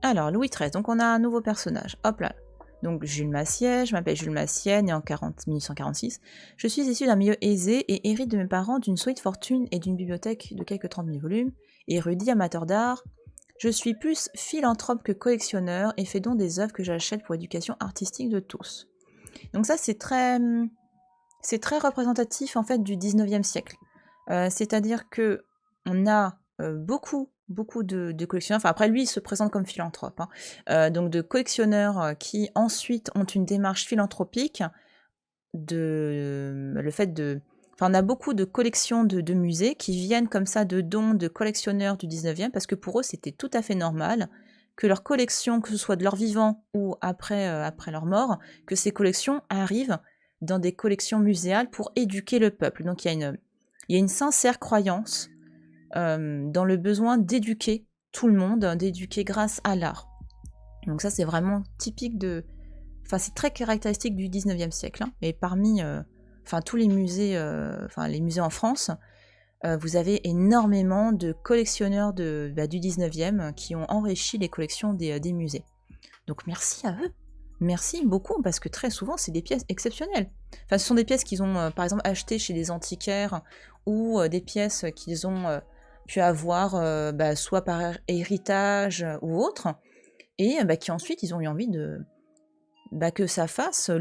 Alors, Louis XIII, donc on a un nouveau personnage. Hop là. Donc Jules Massier, je m'appelle Jules Massier, né en 1846. Je suis issu d'un milieu aisé et hérite de mes parents d'une solide fortune et d'une bibliothèque de quelques 30 000 volumes. Érudit, amateur d'art, je suis plus philanthrope que collectionneur et fais donc des œuvres que j'achète pour l'éducation artistique de tous. Donc ça, c'est très représentatif en fait du 19e siècle. C'est-à-dire que on a beaucoup de collectionneurs, enfin après lui il se présente comme philanthrope, hein. Donc de collectionneurs qui ensuite ont une démarche philanthropique, le fait de... Enfin on a beaucoup de collections de musées qui viennent comme ça de dons de collectionneurs du 19e, parce que pour eux c'était tout à fait normal que leurs collections, que ce soit de leur vivant ou après leur mort, que ces collections arrivent dans des collections muséales pour éduquer le peuple. Donc il y a une sincère croyance dans le besoin d'éduquer tout le monde, d'éduquer grâce à l'art. Donc ça, c'est vraiment typique de... Enfin, c'est très caractéristique du 19e siècle. Hein. Et parmi tous les musées, les musées en France, vous avez énormément de collectionneurs du 19e qui ont enrichi les collections des musées. Donc merci à eux. Merci beaucoup, parce que très souvent, c'est des pièces exceptionnelles. Enfin, ce sont des pièces qu'ils ont, par exemple, achetées chez des antiquaires, ou des pièces qu'ils ont pu avoir soit par héritage ou autre, et qui ensuite, ils ont eu envie de que ça fasse,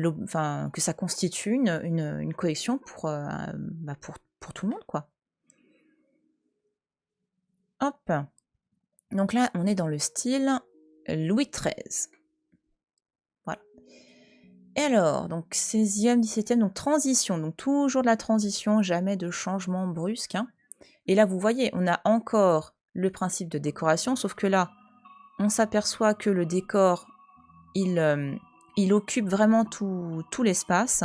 que ça constitue une collection pour tout le monde, quoi. Hop. Donc là, on est dans le style Louis XIII. Et alors, donc 16e, 17e, donc transition, donc toujours de la transition, jamais de changement brusque. Hein. Et là, vous voyez, on a encore le principe de décoration, sauf que là, on s'aperçoit que le décor, il occupe vraiment tout l'espace.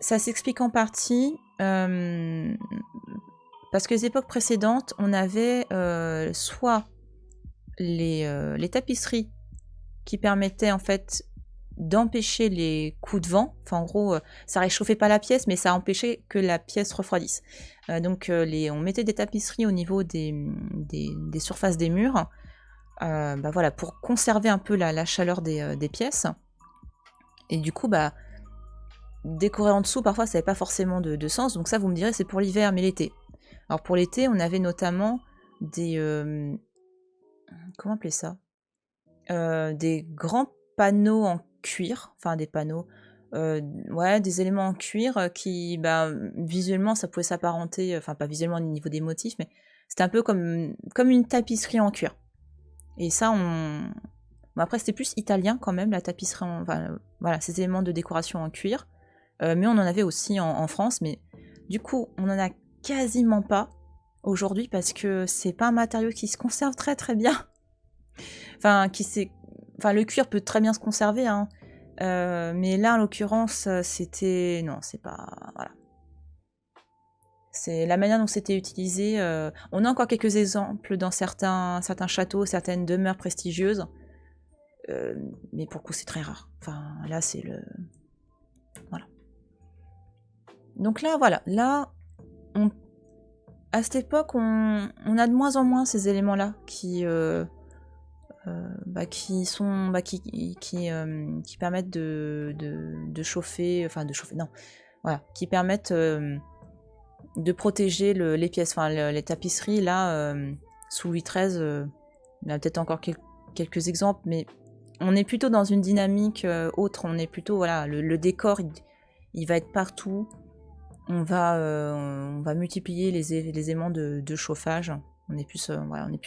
Ça s'explique en partie parce que les époques précédentes, on avait soit les tapisseries qui permettaient en fait d'empêcher les coups de vent. Enfin, en gros, ça réchauffait pas la pièce, mais ça empêchait que la pièce refroidisse. Donc, on mettait des tapisseries au niveau des surfaces des murs, voilà, pour conserver un peu la chaleur des pièces. Et du coup, décorer en dessous, parfois, ça n'avait pas forcément de sens. Donc ça, vous me direz, c'est pour l'hiver, mais l'été. Alors, pour l'été, on avait notamment des... comment appeler ça des grands panneaux en cuir, enfin des panneaux, des éléments en cuir qui, visuellement, ça pouvait s'apparenter, enfin pas visuellement au niveau des motifs, mais c'était un peu comme une tapisserie en cuir. Et ça, après, c'était plus italien quand même, la tapisserie, voilà, ces éléments de décoration en cuir. Mais on en avait aussi en France, mais du coup, on en a quasiment pas aujourd'hui parce que c'est pas un matériau qui se conserve très très bien. Le cuir peut très bien se conserver, hein. Mais là, en l'occurrence, c'était... Non, c'est pas... Voilà. C'est la manière dont c'était utilisé. On a encore quelques exemples dans certains châteaux, certaines demeures prestigieuses. Mais pour le coup, c'est très rare. Enfin, là, c'est le... Voilà. Donc là, voilà. Là, à cette époque, on a de moins en moins ces éléments-là qui permettent de chauffer, non, voilà, qui permettent de protéger les pièces, les tapisseries. Là, sous Louis XIII, il y a peut-être encore quelques exemples, mais on est plutôt dans une dynamique autre. On est plutôt, voilà, le décor, il va être partout. On va multiplier les éléments de chauffage. On est plus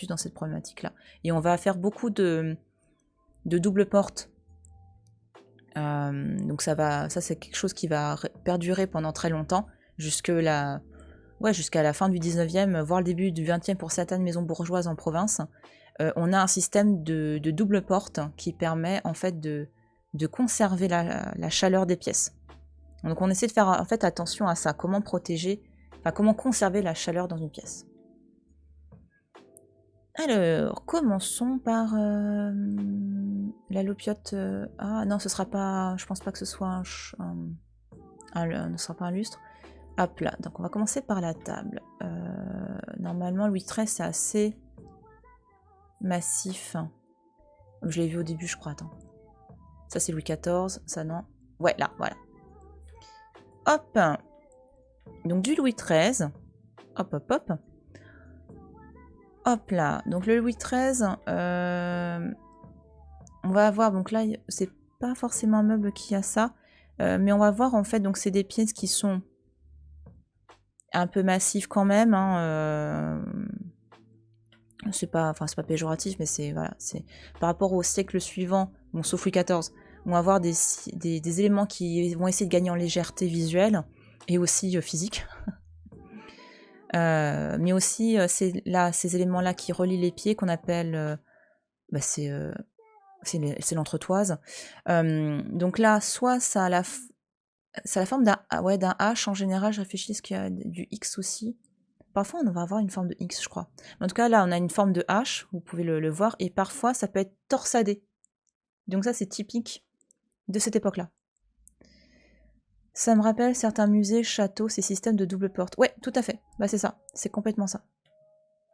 dans cette problématique-là. Et on va faire beaucoup de double portes. Donc ça c'est quelque chose qui va perdurer pendant très longtemps, jusqu'à la fin du 19e, voire le début du 20e pour certaines maisons bourgeoises en province. On a un système de double porte qui permet en fait de conserver la chaleur des pièces. Donc on essaie de faire en fait attention à ça, comment conserver la chaleur dans une pièce. Alors, commençons par la lopiote. Ah non, ce sera pas. Je pense pas que ce soit ne sera pas un lustre. Hop là, donc on va commencer par la table. Normalement, Louis XIII, c'est assez massif. Je l'ai vu au début, je crois. Attends. Ça, c'est Louis XIV. Ça, non. Ouais, là, voilà. Hop. Donc, du Louis XIII. Hop, hop, hop. Hop là. Donc, le Louis XIII. On va avoir... Donc là, c'est pas forcément un meuble qui a ça. Mais on va voir, en fait, donc c'est des pièces qui sont un peu massives quand même. Hein, c'est pas péjoratif, mais c'est voilà, c'est par rapport au siècle suivant, bon, sauf Louis XIV, on va avoir des éléments qui vont essayer de gagner en légèreté visuelle et aussi physique. Mais aussi c'est là ces éléments-là qui relient les pieds qu'on appelle c'est l'entretoise. Donc là, soit ça a la forme d'un H en général. Je réfléchis, est-ce qu'il y a du X aussi? Parfois, on va avoir une forme de X, je crois. En tout cas, là, on a une forme de H, vous pouvez le voir, et parfois, ça peut être torsadé. Donc ça, c'est typique de cette époque-là. Ça me rappelle certains musées, châteaux, ces systèmes de double porte. Ouais, tout à fait. Bah, c'est ça. C'est complètement ça.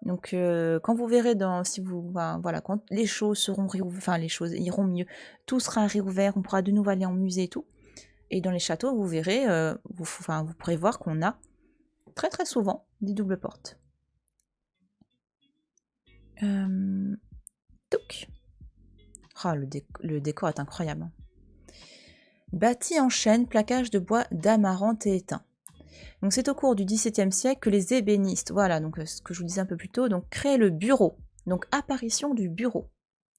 Donc, quand vous verrez quand les choses seront réouvertes, enfin, les choses iront mieux, tout sera réouvert, on pourra de nouveau aller en musée et tout. Et dans les châteaux, vous verrez, vous pourrez voir qu'on a très très souvent des doubles portes. Touc. Oh, le décor est incroyable. Bâti en chêne, plaquage de bois d'amarante et étain. Donc c'est au cours du XVIIe siècle que les ébénistes, voilà, donc ce que je vous disais un peu plus tôt, donc créent le bureau. Donc apparition du bureau.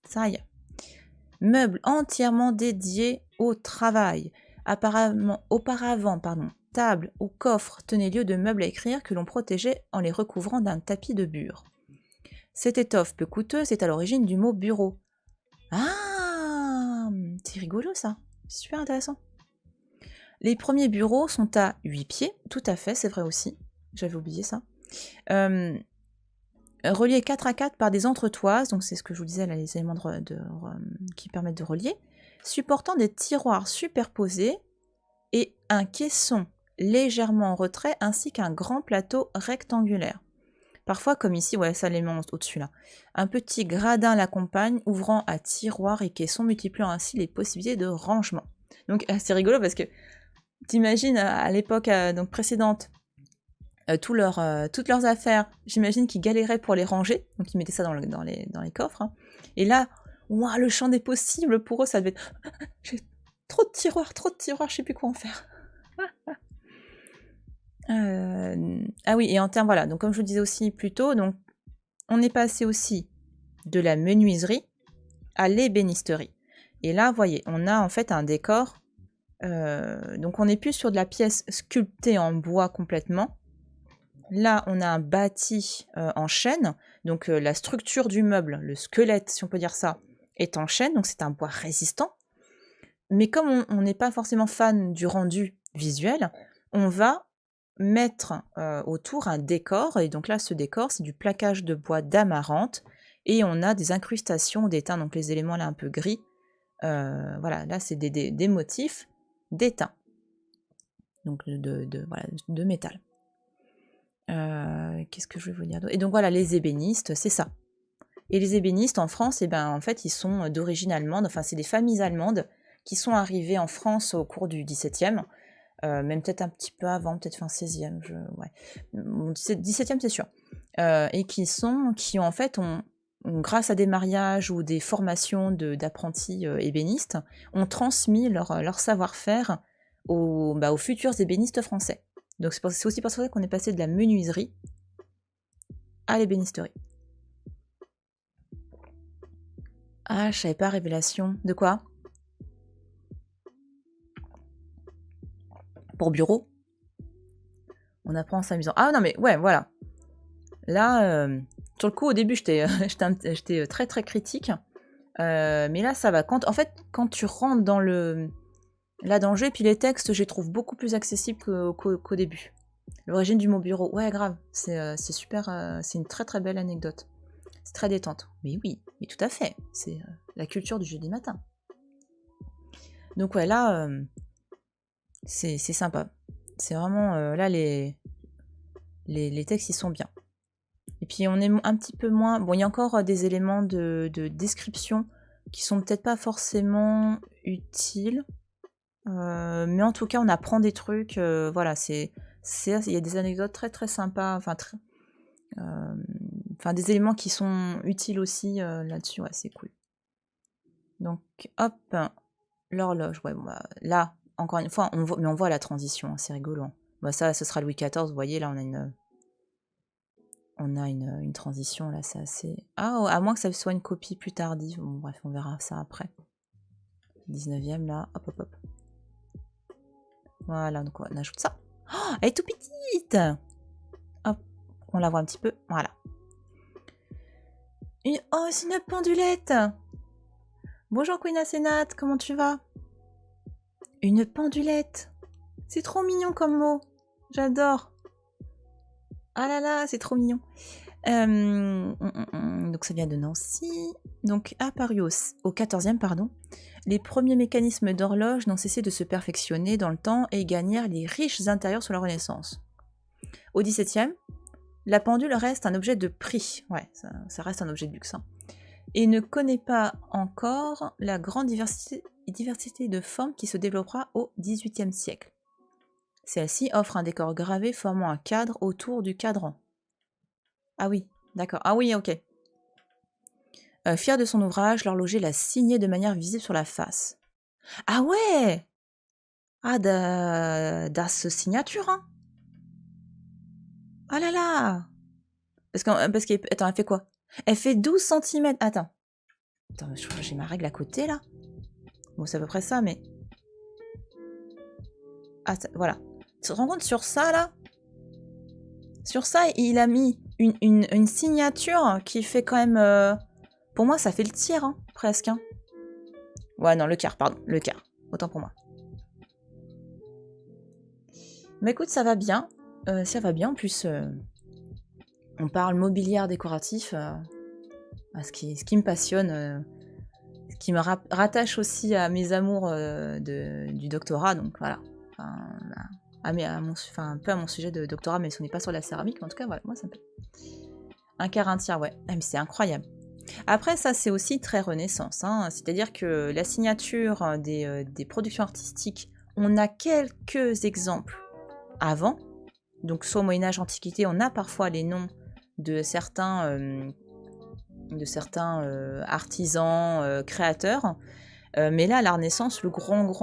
Ça y est. Meuble entièrement dédié au travail. Auparavant, table ou coffre tenaient lieu de meubles à écrire que l'on protégeait en les recouvrant d'un tapis de bure. Cette étoffe peu coûteuse est à l'origine du mot bureau. Ah, c'est rigolo ça, super intéressant. Les premiers bureaux sont à 8 pieds, tout à fait, c'est vrai aussi, j'avais oublié ça. Reliés 4 à 4 par des entretoises, donc c'est ce que je vous disais là, les éléments qui permettent de relier, supportant des tiroirs superposés et un caisson légèrement en retrait ainsi qu'un grand plateau rectangulaire. Parfois, comme ici, ouais, ça les met au-dessus là. Un petit gradin l'accompagne, ouvrant à tiroirs et caissons, multipliant ainsi les possibilités de rangement. Donc c'est rigolo parce que t'imagines à l'époque donc précédente, toutes leurs affaires, j'imagine qu'ils galéraient pour les ranger, donc ils mettaient ça dans les coffres. Hein. Et là, wow, le champ des possibles, pour eux, ça devait être... J'ai trop de tiroirs, je sais plus quoi en faire. Ah oui, et en termes, voilà, donc comme je vous disais aussi plus tôt, donc on est passé aussi de la menuiserie à l'ébénisterie. Et là, vous voyez, on a en fait un décor, donc on n'est plus sur de la pièce sculptée en bois complètement. Là, on a un bâti en chêne, donc la structure du meuble, le squelette, si on peut dire ça, est en chêne, donc c'est un bois résistant. Mais comme on n'est pas forcément fan du rendu visuel, on va mettre autour un décor, et donc là ce décor c'est du plaquage de bois d'amarante, et on a des incrustations d'étain, donc les éléments là un peu gris, voilà, là c'est des motifs d'étain, donc de métal. Qu'est-ce que je vais vous dire d'autre ? Et donc voilà, les ébénistes, c'est ça. Et les ébénistes en France, en fait, ils sont d'origine allemande, enfin c'est des familles allemandes qui sont arrivées en France au cours du XVIIe, même peut-être un petit peu avant, peut-être fin 16e, 17e c'est sûr, et qui en fait ont, grâce à des mariages ou des formations d'apprentis ébénistes, ont transmis leur savoir-faire aux futurs ébénistes français. Donc c'est aussi pour ça qu'on est passé de la menuiserie à l'ébénisterie. Ah, je savais pas, révélation. De quoi ? Pour bureau. On apprend en s'amusant. Ah non mais ouais, voilà. Là, sur le coup, au début, j'étais très très critique. Mais là, ça va. Quand tu rentres dans le jeu, et puis les textes, je les trouve beaucoup plus accessibles qu'au début. L'origine du mot bureau, ouais, grave. C'est super, c'est une très très belle anecdote. C'est très détente. Mais oui, mais tout à fait. C'est la culture du jeudi matin. Donc ouais, là, c'est sympa. C'est vraiment... là, les textes, ils sont bien. Et puis, on est un petit peu moins... Bon, il y a encore des éléments de description qui sont peut-être pas forcément utiles. Mais en tout cas, on apprend des trucs. Voilà, il y a des anecdotes très très sympas. Enfin, des éléments qui sont utiles aussi là-dessus. Ouais, c'est cool. Donc, hop, l'horloge. Ouais, bon, bah, là, encore une fois, on voit la transition. Hein, c'est rigolo. Hein. Bah, ça, ce sera Louis XIV. Vous voyez, là, on a une transition. Là, c'est assez. Ah, à moins que ça soit une copie plus tardive. Bon, bref, on verra ça après. 19e, là. Hop, hop, hop. Voilà, donc on ajoute ça. Oh, elle est tout petite. Hop, on la voit un petit peu. Voilà. Oh, c'est une pendulette. Bonjour Queen Asenat, comment tu vas? Une pendulette. C'est trop mignon comme mot. J'adore. Ah là là, c'est trop mignon. Donc ça vient de Nancy. Donc apparu au 14e, pardon. Les premiers mécanismes d'horloge n'ont cessé de se perfectionner dans le temps et gagnèrent les riches intérieurs sous la Renaissance. Au XVIIe, la pendule reste un objet de prix. Ouais, ça reste un objet de luxe. Hein. Et ne connaît pas encore la grande diversité de formes qui se développera au XVIIIe siècle. Celle-ci offre un décor gravé formant un cadre autour du cadran. Ah oui, d'accord. Ah oui, ok. Fier de son ouvrage, l'horloger l'a signé de manière visible sur la face. Ah ouais. Ah, das signature, hein. Ah là là. Parce qu'elle attends, elle fait quoi? Elle fait 12 cm. Attends, je crois que j'ai ma règle à côté, là. Bon, c'est à peu près ça, mais... Ah, voilà. Tu te rends compte sur ça, là? Sur ça, il a mis une signature qui fait quand même... Pour moi, ça fait le tiers, hein, presque. Hein. Ouais, non, le quart, pardon. Le quart. Autant pour moi. Mais écoute, ça va bien. Ça va bien. En plus, on parle mobilier décoratif. Ce qui me passionne. Ce qui me rattache aussi à mes amours du doctorat. Donc voilà. Un peu à mon sujet de doctorat, mais ce n'est pas sur la céramique. Mais en tout cas, voilà, moi, ça me plaît. Un quart, un tiers, ouais. Ah, mais c'est incroyable. Après, ça, c'est aussi très Renaissance. Hein. C'est-à-dire que la signature des productions artistiques, on a quelques exemples avant. Donc, soit au Moyen-Âge, Antiquité, on a parfois les noms de certains artisans, créateurs. Mais là, à la Renaissance, le grand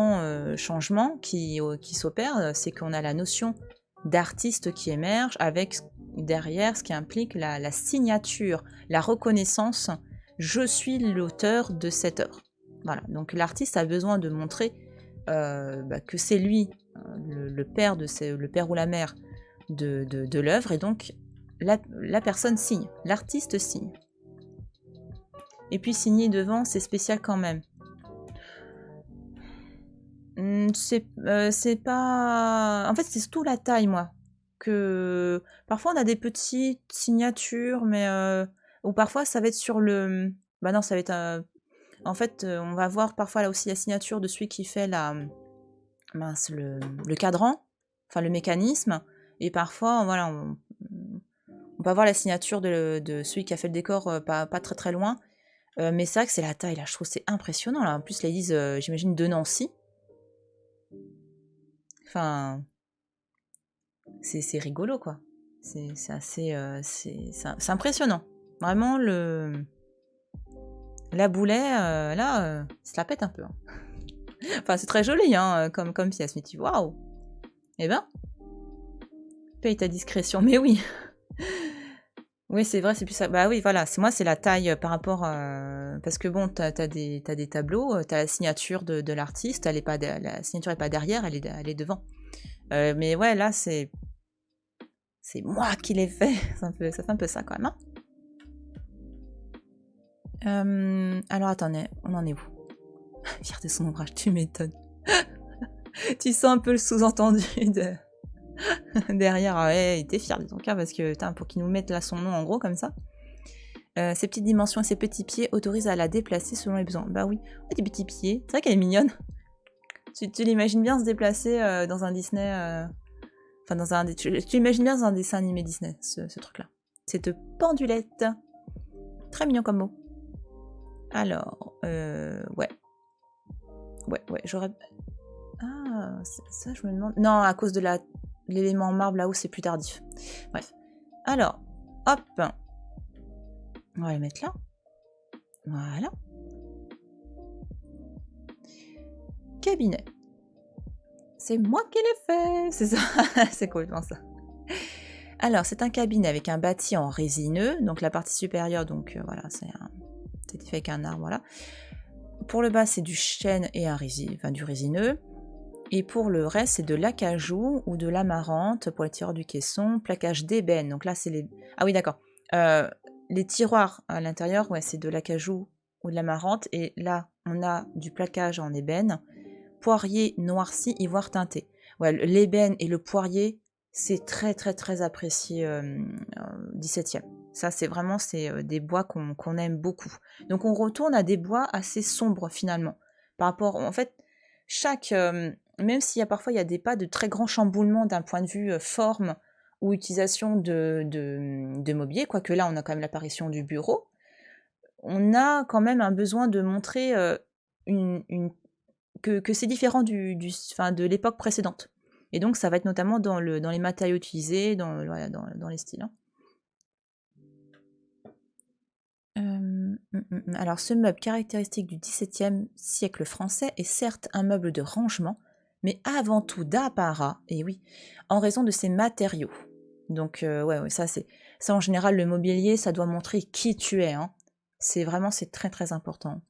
changement qui s'opère, c'est qu'on a la notion d'artiste qui émerge avec derrière ce qui implique la signature, la reconnaissance. Je suis l'auteur de cette œuvre. Voilà. Donc l'artiste a besoin de montrer que c'est lui, le père ou la mère de l'œuvre, et donc la personne signe, l'artiste signe. Et puis signer devant, c'est spécial quand même. C'est pas... En fait, c'est surtout la taille, moi. Que parfois, on a des petites signatures, mais... Ou parfois, ça va être sur le... Bah non, ça va être... En fait, on va voir parfois là aussi la signature de celui qui fait le cadran, enfin le mécanisme. Et parfois, voilà, on peut avoir la signature de celui qui a fait le décor pas très très loin. Mais c'est vrai que c'est la taille, là. Je trouve que c'est impressionnant, là. En plus, là, ils disent, j'imagine, de Nancy. Enfin, c'est rigolo, quoi. C'est assez... c'est impressionnant. Vraiment, la boulet, là, ça la pète un peu. Hein. Enfin, c'est très joli, hein, comme pièce. Mais tu vois, waouh. Eh ben, paye ta discrétion. Mais oui. Oui, c'est vrai, c'est plus ça. Bah oui, voilà. Moi, c'est la taille par rapport... parce que bon, t'as des tableaux, t'as la signature de l'artiste. La signature n'est pas derrière, elle est devant. Mais ouais, là, c'est moi qui l'ai fait. Ça fait un peu ça, quand même. Hein. Alors, attendez, on en est où? Fier de son ouvrage, tu m'étonnes. Tu sens un peu le sous-entendu derrière. Ah ouais, il était fier de ton cœur parce que, pour qu'il nous mette là son nom en gros, comme ça. Ses petites dimensions et ses petits pieds autorisent à la déplacer selon les besoins. Bah oui, des petits pieds. C'est vrai qu'elle est mignonne. Tu l'imagines bien se déplacer dans un Disney... Enfin, tu l'imagines bien dans un dessin animé Disney, ce truc-là. Cette pendulette. Très mignon comme mot. Alors, ouais. Ouais, j'aurais... Ah, ça, je me demande... Non, à cause de l'élément en marbre, là-haut, c'est plus tardif. Bref. Alors, hop. On va le mettre là. Voilà. Cabinet. C'est moi qui l'ai fait. C'est ça. C'est complètement ça. Alors, c'est un cabinet avec un bâti en résineux. Donc, la partie supérieure, donc voilà, c'est fait avec un arbre, voilà. Pour le bas, c'est du chêne et du résineux. Et pour le reste, c'est de l'acajou ou de l'amarante pour les tiroirs du caisson, plaquage d'ébène. Donc là, c'est les... Ah oui, d'accord. Les tiroirs à l'intérieur, ouais, c'est de l'acajou ou de l'amarante. Et là, on a du plaquage en ébène. Poirier noirci, ivoire teinté. Ouais, l'ébène et le poirier, c'est très, très, très apprécié 17e. Ça, c'est vraiment des bois qu'on aime beaucoup. Donc, on retourne à des bois assez sombres, finalement. Par rapport... En fait, même s'il y a parfois il y a pas de très grands chamboulements d'un point de vue forme ou utilisation de mobilier, quoique là on a quand même l'apparition du bureau, on a quand même un besoin de montrer que c'est différent de l'époque précédente. Et donc ça va être notamment dans les matériaux utilisés, dans les styles. Hein. Alors ce meuble caractéristique du XVIIe siècle français est certes un meuble de rangement, mais avant tout d'apparat, et oui, en raison de ses matériaux. Donc ouais, ça en général le mobilier, ça doit montrer qui tu es. Hein. C'est très très important.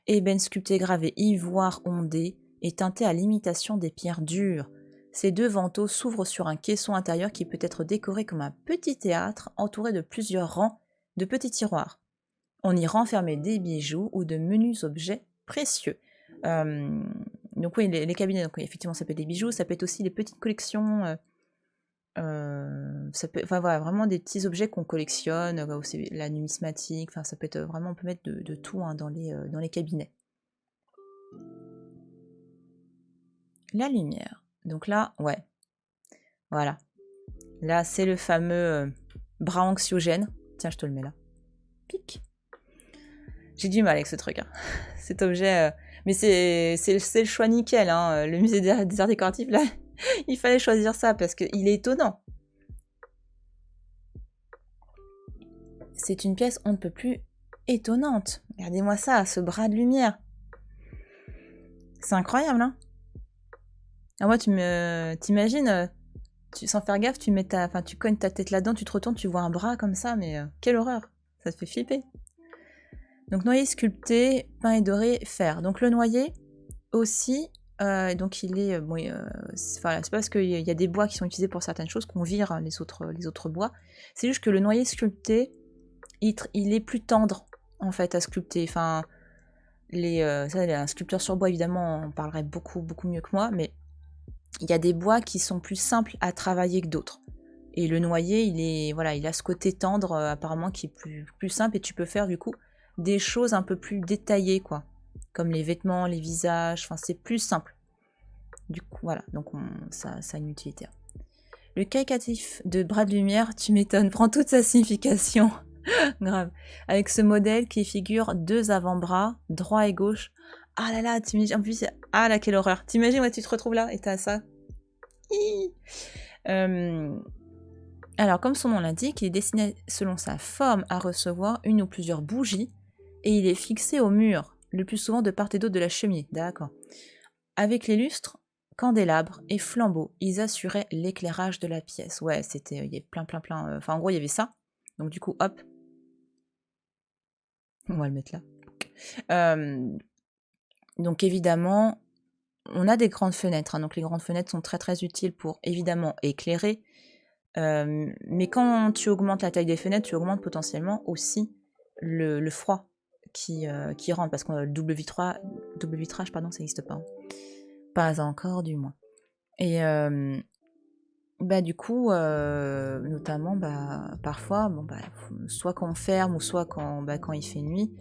Ébène sculpté, gravé, ivoire ondé et teinté à l'imitation des pierres dures. Ces deux vantaux s'ouvrent sur un caisson intérieur qui peut être décoré comme un petit théâtre entouré de plusieurs rangs de petits tiroirs. On y renfermait des bijoux ou de menus objets précieux. Donc oui, les cabinets, donc, effectivement, ça peut être des bijoux, ça peut être aussi des petites collections, ça peut, enfin voilà, vraiment des petits objets qu'on collectionne, aussi la numismatique, enfin ça peut être vraiment, on peut mettre de tout hein, dans les cabinets. La lumière. Donc là, ouais, voilà. Là, c'est le fameux bras anxiogène. Tiens, je te le mets là. Pic. J'ai du mal avec ce truc. Hein. Cet objet. Mais c'est le choix nickel. Hein. Le musée des arts décoratifs, là, il fallait choisir ça parce qu'il est étonnant. C'est une pièce on ne peut plus étonnante. Regardez-moi ça, ce bras de lumière. C'est incroyable, hein. Ah, moi, t'imagines, sans faire gaffe, tu cognes ta tête là-dedans, tu te retournes, tu vois un bras comme ça, mais quelle horreur. Ça te fait flipper. Donc noyer sculpté, peint et doré, fer. Donc le noyer aussi, donc il est, c'est parce qu'il y a des bois qui sont utilisés pour certaines choses qu'on vire les autres bois. C'est juste que le noyer sculpté, il est plus tendre en fait à sculpter. Enfin, un sculpteur sur bois évidemment en parlerait beaucoup beaucoup mieux que moi, mais il y a des bois qui sont plus simples à travailler que d'autres. Et le noyer, il a ce côté tendre apparemment qui est plus simple et tu peux faire du coup des choses un peu plus détaillées quoi, comme les vêtements, les visages. Enfin, c'est plus simple. Du coup, voilà. Donc ça a une utilité. Le qualificatif de bras de lumière, tu m'étonnes, prend toute sa signification. Grave. Avec ce modèle qui figure deux avant-bras, droit et gauche. Ah là là, t'imagines, en plus, ah là, quelle horreur. T'imagines, ouais, tu te retrouves là et t'as ça. Alors, comme son nom l'indique, il est destiné selon sa forme à recevoir une ou plusieurs bougies et il est fixé au mur, le plus souvent de part et d'autre de la cheminée. D'accord. Avec les lustres, candélabres et flambeaux, ils assuraient l'éclairage de la pièce. Ouais, il y avait plein. Enfin, en gros, il y avait ça. Donc, du coup, hop. On va le mettre là. Donc, évidemment, on a des grandes fenêtres. Hein, donc, les grandes fenêtres sont très, très utiles pour, évidemment, éclairer. Mais quand tu augmentes la taille des fenêtres, tu augmentes potentiellement aussi le froid qui rentre. Parce que le double vitrage, ça n'existe pas. Hein. Pas encore, du moins. Et du coup, notamment, parfois, soit quand on ferme ou soit quand il fait nuit,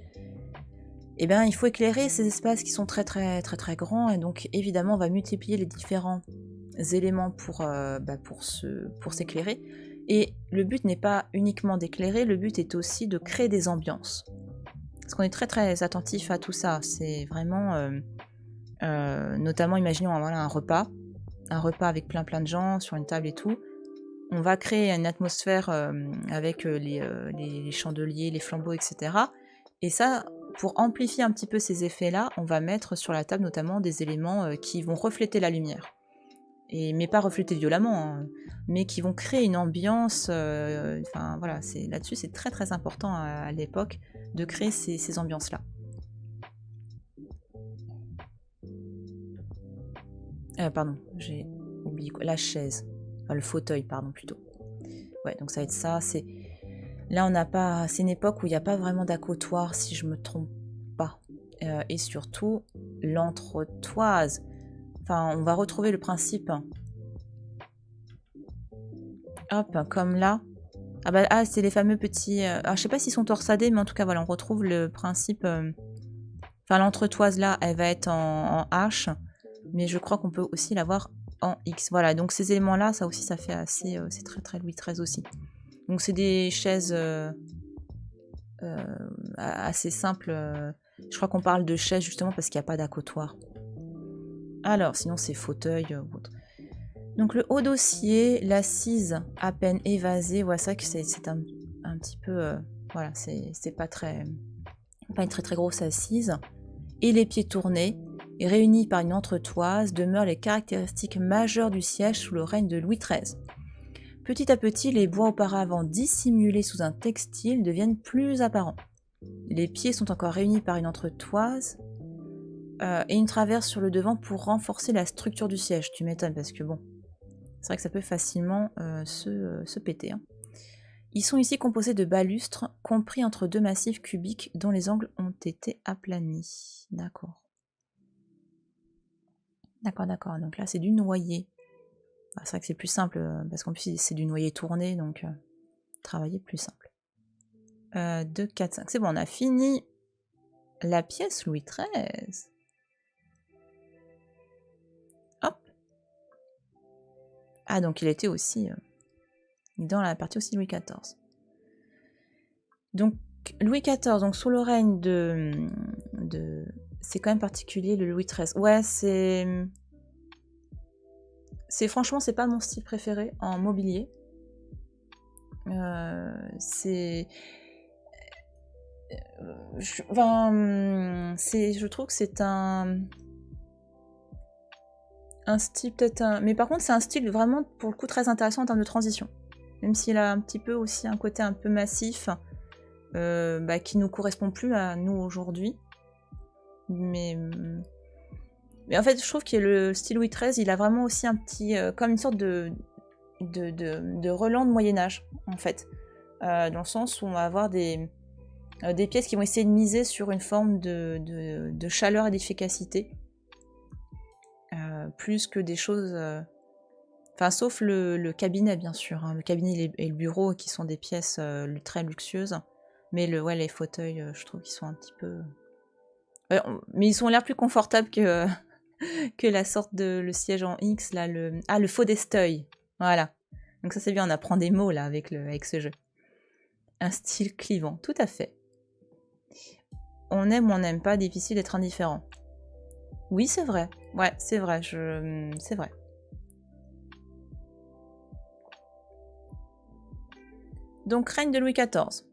il faut éclairer ces espaces qui sont très très très très grands et donc évidemment on va multiplier les différents éléments pour s'éclairer. Et le but n'est pas uniquement d'éclairer, le but est aussi de créer des ambiances. Parce qu'on est très très attentif à tout ça. C'est vraiment, notamment, imaginons voilà, un repas avec plein de gens sur une table et tout. On va créer une atmosphère avec les chandeliers, les flambeaux, etc. Et ça, pour amplifier un petit peu ces effets-là, on va mettre sur la table notamment des éléments qui vont refléter la lumière. Mais pas refléter violemment, hein, mais qui vont créer une ambiance. Enfin voilà, là-dessus c'est très très important à l'époque de créer ces ambiances-là. Pardon, j'ai oublié quoi. La chaise. Enfin, le fauteuil, pardon, plutôt. Ouais, donc ça va être ça. Là, on n'a pas. C'est une époque où il n'y a pas vraiment d'accotoir, si je me trompe pas. Et surtout, l'entretoise. Enfin, on va retrouver le principe. Hop, comme là. Ah bah c'est les fameux petits. Alors, je sais pas s'ils sont torsadés, mais en tout cas, voilà, on retrouve le principe. Enfin, l'entretoise là, elle va être en H, mais je crois qu'on peut aussi l'avoir en X. Voilà, donc ces éléments-là, ça aussi, ça fait assez. C'est très très Louis XIII aussi. Donc c'est des chaises assez simples. Je crois qu'on parle de chaises justement parce qu'il n'y a pas d'accotoir. Alors, sinon c'est fauteuil ou autre. Donc le haut dossier, l'assise à peine évasée, voilà, c'est vrai que c'est un petit peu... voilà, c'est pas une très très grosse assise. Et les pieds tournés, réunis par une entretoise, demeurent les caractéristiques majeures du siège sous le règne de Louis XIII. Petit à petit, les bois auparavant dissimulés sous un textile deviennent plus apparents. Les pieds sont encore réunis par une entretoise et une traverse sur le devant pour renforcer la structure du siège. Tu m'étonnes parce que bon, c'est vrai que ça peut facilement se péter. Hein. Ils sont ici composés de balustres compris entre deux massifs cubiques dont les angles ont été aplanis. D'accord. D'accord. Donc là, c'est du noyer. C'est vrai que c'est plus simple, parce qu'en plus, c'est du noyer tourné, donc travailler plus simple. 2, 4, 5. C'est bon, on a fini la pièce Louis XIII. Hop. Ah, donc il était aussi dans la partie aussi Louis XIV. Donc, Louis XIV, donc sous le règne de... C'est quand même particulier, le Louis XIII. Ouais, franchement, c'est pas mon style préféré en mobilier. Je trouve que c'est un style peut-être mais par contre c'est un style vraiment pour le coup très intéressant en termes de transition, même s'il a un petit peu aussi un côté un peu massif qui nous correspond plus à nous aujourd'hui, mais en fait je trouve que le style Louis XIII il a vraiment aussi un petit comme une sorte de relan de Moyen-Âge en fait, dans le sens où on va avoir des pièces qui vont essayer de miser sur une forme de chaleur et d'efficacité, plus que des choses... Enfin, sauf le cabinet, bien sûr. Hein. Le cabinet et le bureau, qui sont des pièces très luxueuses. Mais les fauteuils, je trouve qu'ils sont un petit peu... mais ils sont l'air plus confortables que, que la sorte de... le siège en X, là, le faux d'Esteuil. Voilà. Donc ça, c'est bien, on apprend des mots, là, avec ce jeu. Un style clivant, tout à fait. On aime ou on n'aime pas, difficile d'être indifférent. Oui, c'est vrai. Ouais, c'est vrai. C'est vrai. Donc, règne de Louis XIV.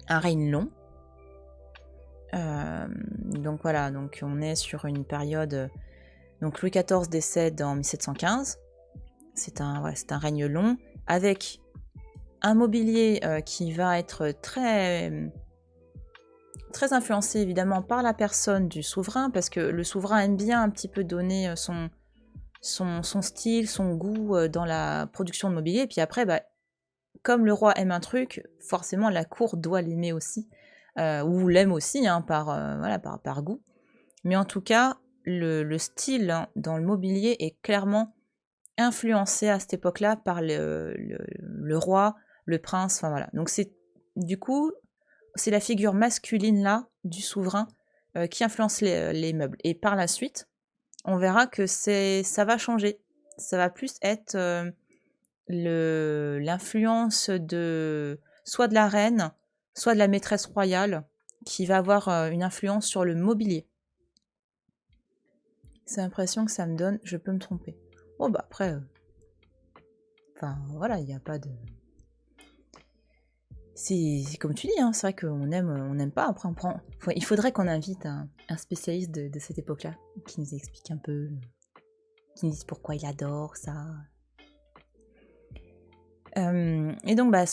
Un règne long. Donc voilà, donc on est sur une période... Donc Louis XIV décède en 1715. C'est un règne long, avec un mobilier qui va être très... très influencé évidemment par la personne du souverain, parce que le souverain aime bien un petit peu donner son style, son goût dans la production de mobilier, et puis après, comme le roi aime un truc, forcément la cour doit l'aimer aussi, ou l'aime aussi, hein, par goût. Mais en tout cas, le style dans le mobilier est clairement influencé à cette époque-là par le roi, le prince, enfin voilà. Donc du coup, c'est la figure masculine là du souverain qui influence les meubles. Et par la suite, on verra que ça va changer. Ça va plus être l'influence soit de la reine, soit de la maîtresse royale qui va avoir une influence sur le mobilier. C'est l'impression que ça me donne, je peux me tromper. Bon bah après, enfin voilà, il n'y a pas de... C'est comme tu dis, hein, c'est vrai qu'on aime, on n'aime pas, après on prend... il faudrait qu'on invite un spécialiste de cette époque-là, qui nous explique un peu, qui nous dise pourquoi il adore ça. Et donc bah,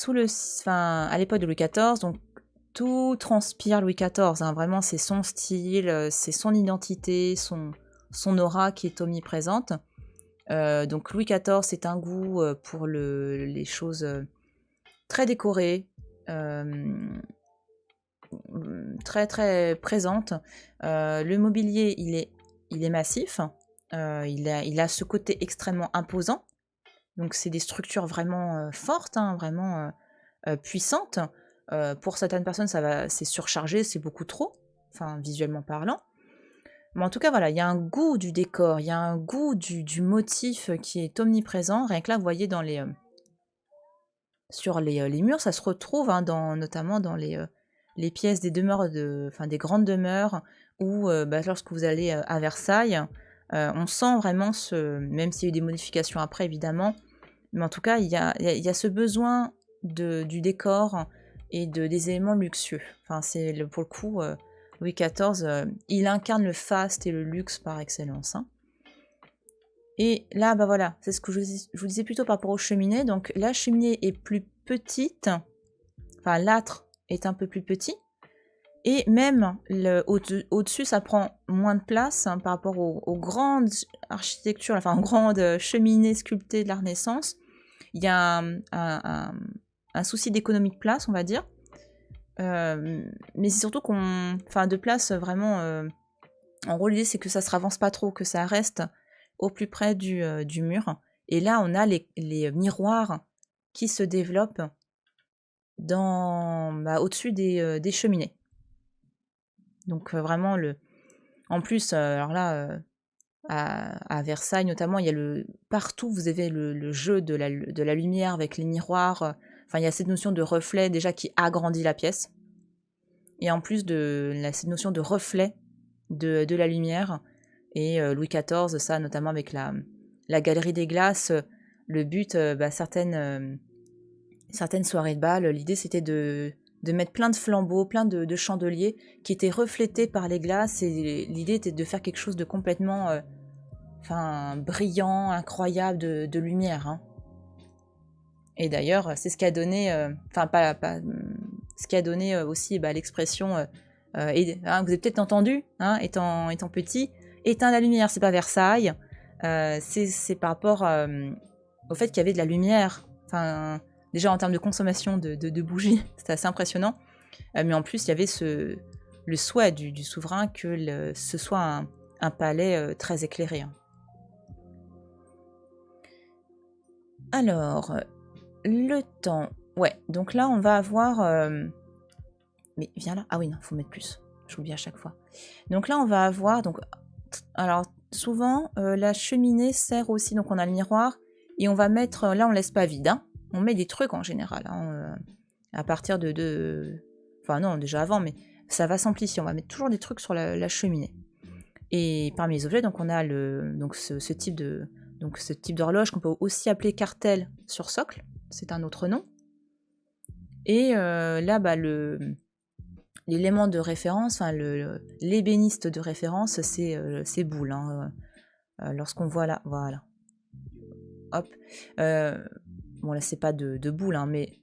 à l'époque de Louis XIV, donc tout transpire Louis XIV, hein, vraiment c'est son style, c'est son identité, son aura qui est omniprésente. Donc Louis XIV, c'est un goût pour les choses très décorées, très très présentes. Le mobilier, il est massif, il a ce côté extrêmement imposant. Donc c'est des structures vraiment fortes, hein, vraiment puissantes. Pour certaines personnes, c'est surchargé, c'est beaucoup trop, enfin visuellement parlant. Mais en tout cas, voilà, il y a un goût du décor, il y a un goût du motif qui est omniprésent. Rien que là, vous voyez sur les murs, ça se retrouve, hein, notamment dans les pièces des demeures, des grandes demeures, où lorsque vous allez à Versailles, on sent vraiment même s'il y a eu des modifications après, évidemment, mais en tout cas, il y a ce besoin du décor et des éléments luxueux. Enfin, pour le coup, Louis XIV, il incarne le faste et le luxe par excellence, hein. Et là, bah voilà, c'est ce que je vous disais plutôt par rapport aux cheminées. Donc la cheminée est plus petite, enfin l'âtre est un peu plus petit, et même au-dessus, ça prend moins de place, hein, par rapport aux grandes architectures, enfin aux grandes cheminées sculptées de la Renaissance. Il y a un souci d'économie de place, on va dire. Mais c'est surtout de place vraiment... en gros, l'idée, c'est que ça se avance pas trop, que ça reste au plus près du mur. Et là, on a les miroirs qui se développent au-dessus des cheminées. Donc vraiment, en plus, alors là, à Versailles notamment, il y a partout, vous avez le jeu de la lumière avec les miroirs. Enfin, il y a cette notion de reflet déjà qui agrandit la pièce. Et en plus cette notion de reflet de la lumière. Et Louis XIV, ça notamment avec la galerie des glaces, le but, certaines soirées de bal, l'idée c'était de mettre plein de flambeaux, plein de chandeliers qui étaient reflétés par les glaces, et l'idée était de faire quelque chose de complètement brillant, incroyable, de lumière, hein. Et d'ailleurs, c'est ce qui a donné, ce qui a donné aussi l'expression, vous avez peut-être entendu, hein, étant petit, éteins la lumière, c'est pas Versailles. C'est par rapport au fait qu'il y avait de la lumière. Enfin, déjà en termes de consommation de bougies, c'était assez impressionnant. Mais en plus, il y avait le souhait du souverain que ce soit un palais très éclairé, hein. Alors, le temps. Ouais, donc là, on va avoir... Mais viens là. Ah oui, non, faut mettre plus. J'oublie à chaque fois. Donc là, on va avoir... Alors, souvent, la cheminée sert aussi... Donc, on a le miroir. Et on va mettre... Là, on laisse pas vide, hein. On met des trucs en général, hein, à partir Enfin, non, déjà avant, mais ça va s'amplifier. On va mettre toujours des trucs sur la cheminée. Et parmi les objets, donc, on a ce type d'horloge qu'on peut aussi appeler cartel sur socle. C'est un autre nom. Et là, l'élément de référence, l'ébéniste de référence, c'est Boulle, hein. Lorsqu'on voit là, voilà. Hop. Bon, là, c'est pas de Boulle, hein, mais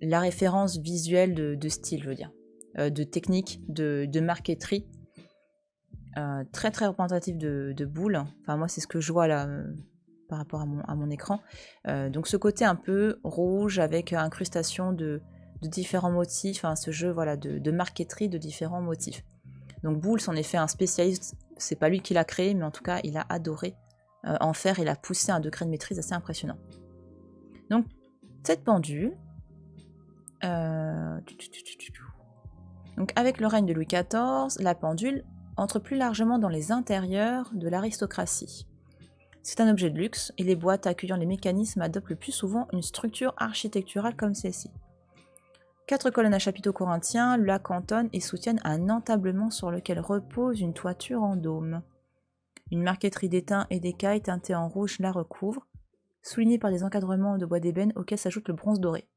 la référence visuelle de style, je veux dire. De technique, de marqueterie. Très, très représentatif de Boulle. Enfin, moi, c'est ce que je vois là, par rapport à mon écran. Donc, ce côté un peu rouge avec incrustation de différents motifs, ce jeu, voilà, de marqueterie de différents motifs. Donc Boulle, c'en est fait un spécialiste, c'est pas lui qui l'a créé, mais en tout cas, il a adoré en faire, il a poussé un degré de maîtrise assez impressionnant. Donc, cette pendule, donc avec le règne de Louis XIV, la pendule entre plus largement dans les intérieurs de l'aristocratie. C'est un objet de luxe, et les boîtes accueillant les mécanismes adoptent le plus souvent une structure architecturale comme celle-ci. 4 colonnes à chapiteaux corinthiens la cantonnent et soutiennent un entablement sur lequel repose une toiture en dôme. Une marqueterie d'étain et d'écailles teintée en rouge la recouvre, soulignée par des encadrements de bois d'ébène auxquels s'ajoute le bronze doré.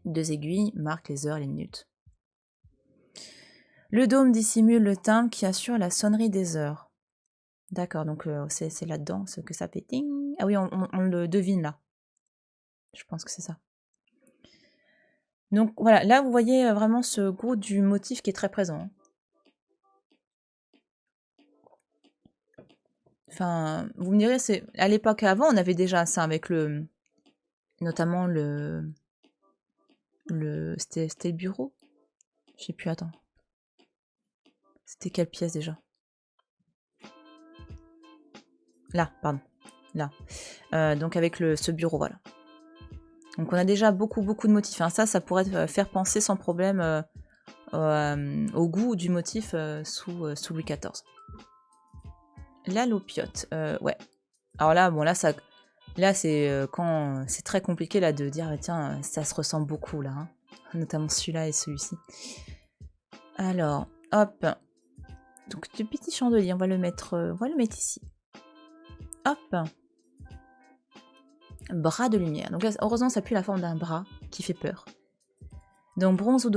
2 aiguilles marquent les heures et les minutes. Le dôme dissimule le timbre qui assure la sonnerie des heures. D'accord, donc c'est là-dedans ce que ça fait. Ding. Ah oui, on le devine là. Je pense que c'est ça. Donc voilà, là vous voyez vraiment ce goût du motif qui est très présent. Hein. Enfin, vous me direz, c'est à l'époque avant, on avait déjà ça avec le, notamment c'était le bureau. Je sais plus, attends. C'était quelle pièce déjà? Là, pardon. Là. Donc avec ce bureau, voilà. Donc on a déjà beaucoup de motifs. Hein. Ça pourrait faire penser sans problème au goût du motif sous Louis XIV. La lopiote, ouais. Alors là, bon là c'est quand c'est très compliqué là de dire tiens ça se ressemble beaucoup là, hein. Notamment celui-là et celui-ci. Alors, hop. Donc ce petit chandelier, on va le mettre ici. Hop. Bras de lumière. Donc là, heureusement, ça pue la forme d'un bras qui fait peur. Donc bronze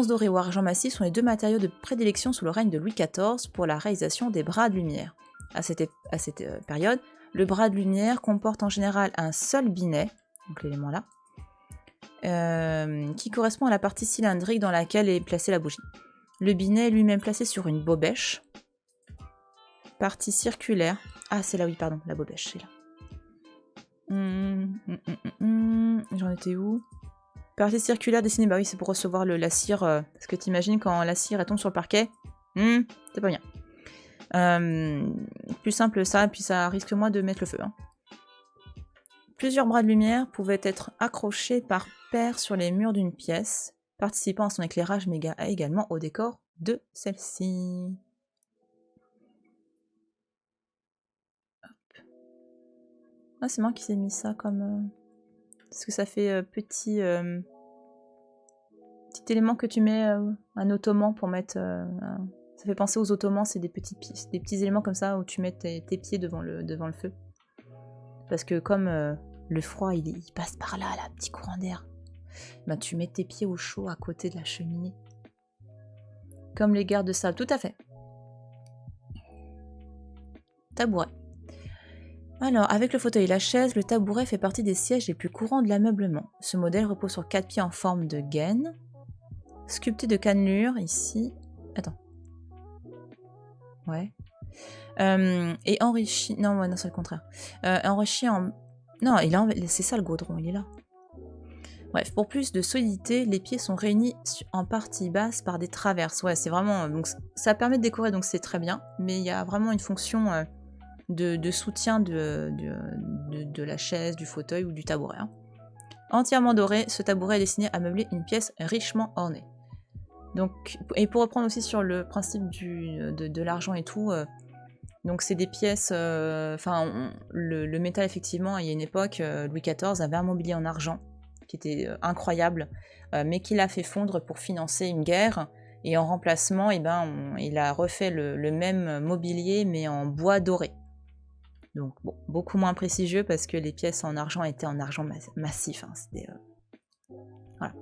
doré ou argent massif sont les 2 matériaux de prédilection sous le règne de Louis XIV pour la réalisation des bras de lumière. À cette période, le bras de lumière comporte en général un seul binet, donc l'élément là, qui correspond à la partie cylindrique dans laquelle est placée la bougie. Le binet est lui-même placé sur une bobèche, partie circulaire. Ah, c'est là, oui, pardon, la bobèche, c'est là. J'en étais où? Partie circulaire dessinée, bah oui, c'est pour recevoir la cire. Parce que t'imagines quand la cire elle tombe sur le parquet, c'est pas bien. Plus simple ça, puis ça risque moins de mettre le feu. Hein. Plusieurs bras de lumière pouvaient être accrochés par paires sur les murs d'une pièce, participant à son éclairage, mais également au décor de celle-ci. Ah, c'est moi qui s'est mis ça comme... Parce que ça fait petit élément que tu mets un ottoman pour mettre... Ça fait penser aux ottomans, c'est des petits éléments comme ça où tu mets tes pieds devant le feu. Parce que comme le froid, il passe par là, petit courant d'air, ben, tu mets tes pieds au chaud à côté de la cheminée. Comme les gardes de sable, tout à fait. Tabouret. Alors, avec le fauteuil et la chaise, le tabouret fait partie des sièges les plus courants de l'ameublement. Ce modèle repose sur 4 pieds en forme de gaine, sculpté de cannelures, ici. Attends. Ouais. Et enrichi... Non, ouais, non, c'est le contraire. Enrichi en... Non, c'est ça le gaudron, il est là. Bref, pour plus de solidité, les pieds sont réunis en partie basse par des traverses. Ouais, c'est vraiment... Donc, ça permet de décorer, donc c'est très bien. Mais il y a vraiment une fonction de soutien de la chaise, du fauteuil ou du tabouret. Hein. Entièrement doré, ce tabouret est destiné à meubler une pièce richement ornée. Donc, et pour reprendre aussi sur le principe de l'argent et tout... Donc c'est des pièces, le métal effectivement, il y a une époque, Louis XIV avait un mobilier en argent qui était incroyable, mais qu'il a fait fondre pour financer une guerre, et en remplacement, il a refait le même mobilier mais en bois doré. Donc bon, beaucoup moins prestigieux parce que les pièces en argent étaient en argent massif. Hein, c'était voilà,